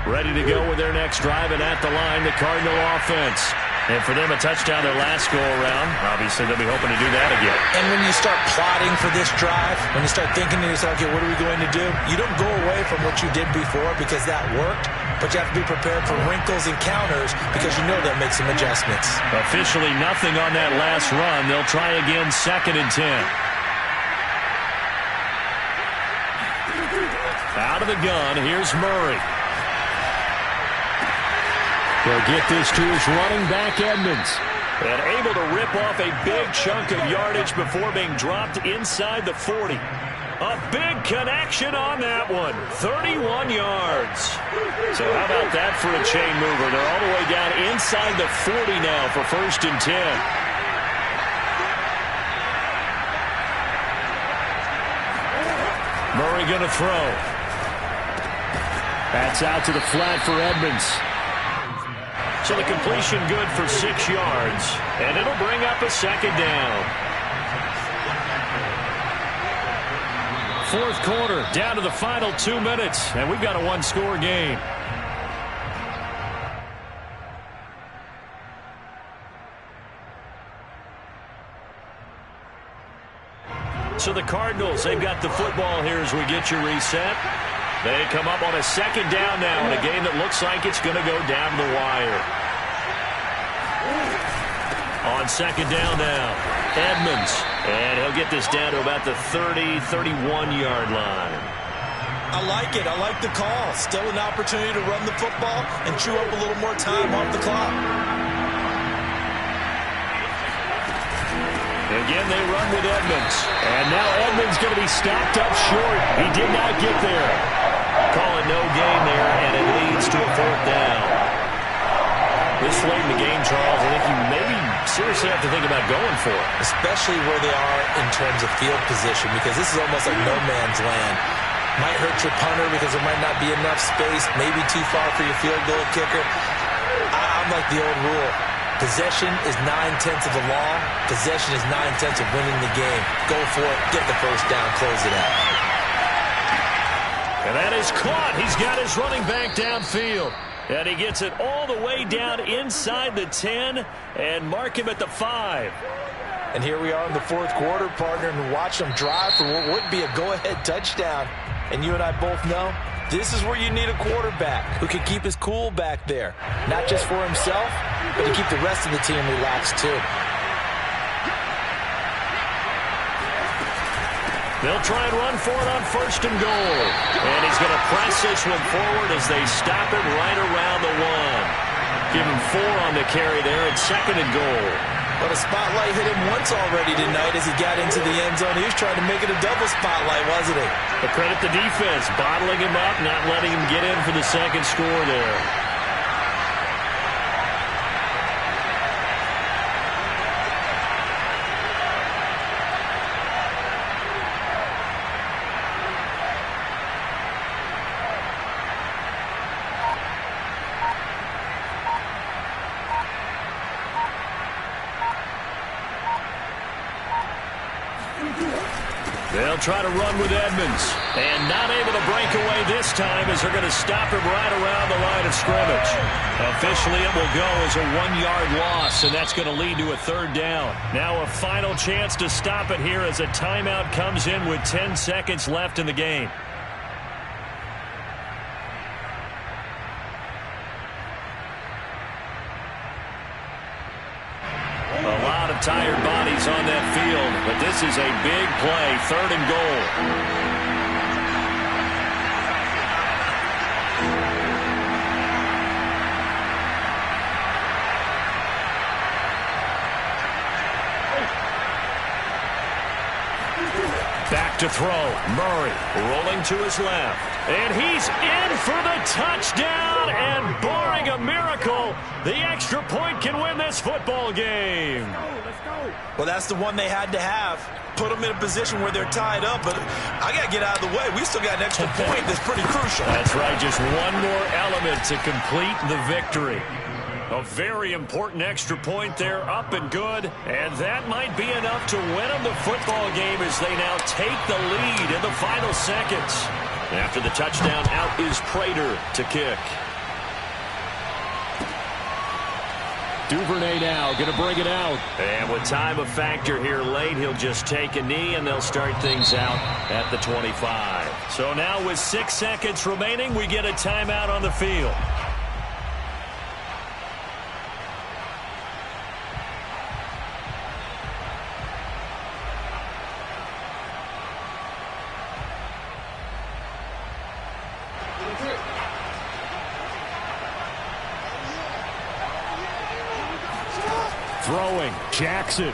Ready to go with their next drive, and at the line, the Cardinal offense. And for them, a touchdown their last go-around. Obviously, they'll be hoping to do that again. And when you start plotting for this drive, when you start thinking to yourself, okay, what are we going to do? You don't go away from what you did before because that worked, but you have to be prepared for wrinkles and counters because you know they'll make some adjustments. Officially nothing on that last run. They'll try again, 2nd and 10. Out of the gun, here's Murray. He'll get this to his running back, Edmonds. And able to rip off a big chunk of yardage before being dropped inside the 40. A big connection on that one. 31 yards. So how about that for a chain mover? They're all the way down inside the 40 now for 1st and 10. Murray going to throw. That's out to the flat for Edmonds. So the completion good for 6 yards, and it'll bring up a 2nd down. 4th quarter, down to the final 2 minutes, and we've got a one-score game. So the Cardinals, they've got the football here as we get you reset. They come up on a 2nd down now in a game that looks like it's going to go down the wire. On 2nd down now, Edmonds. And he'll get this down to about the 30, 31-yard line. I like it. I like the call. Still an opportunity to run the football and chew up a little more time off the clock. Again, they run with Edmonds. And now Edmonds going to be stopped up short. He did not get there. Call it no gain there, and it leads to a 4th down. This late in the game, Charles, I think you maybe seriously have to think about going for it. Especially where they are in terms of field position, because this is almost like no man's land. Might hurt your punter because there might not be enough space, maybe too far for your field goal kicker. I'm like the old rule. Possession is 9/10 of the law. Possession is 9/10 of winning the game. Go for it, get the 1st down, close it out. And that is caught. He's got his running back downfield. And he gets it all the way down inside the 10 and mark him at the 5. And here we are in the 4th quarter, partner, and watch them drive for what would be a go-ahead touchdown. And you and I both know this is where you need a quarterback who can keep his cool back there. Not just for himself, but to keep the rest of the team relaxed too. They'll try and run for it on 1st and goal. And he's going to press this one forward as they stop him right around the 1. Give him 4 on the carry there at 2nd and goal. But a spotlight hit him once already tonight as he got into the end zone. He was trying to make it a double spotlight, wasn't he? But credit the defense, bottling him up, not letting him get in for the 2nd score there. They'll try to run with Edmonds. And not able to break away this time as they're going to stop him right around the line of scrimmage. Officially, it will go as a 1-yard loss, and that's going to lead to a 3rd down. Now a final chance to stop it here as a timeout comes in with 10 seconds left in the game. A lot of tired bodies on that field, but this is a big play, 3rd and goal. Back to throw. Murray rolling to his left. And he's in for the touchdown. And barring a miracle, the extra point can win this football game. Let's go. Well, that's the one they had to have. Put them in a position where they're tied up, but I got to get out of the way. We still got an extra point that's pretty crucial. That's right, just one more element to complete the victory. A very important extra point there, up and good, and that might be enough to win them the football game as they now take the lead in the final seconds. After the touchdown, out is Prater to kick. Duvernay now going to bring it out. And with time a factor here late, he'll just take a knee and they'll start things out at the 25. So now with 6 seconds remaining, we get a timeout on the field. Throwing, Jackson.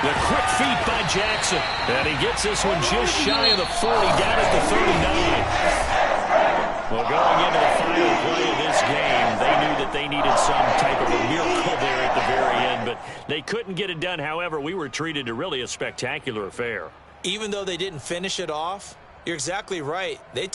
The quick feet by Jackson. And he gets this one just shy of the 40, down at the 39. Well, going into the final play of this game, they knew that they needed some type of a miracle there at the very end, but they couldn't get it done. However, we were treated to really a spectacular affair. Even though they didn't finish it off, you're exactly right. They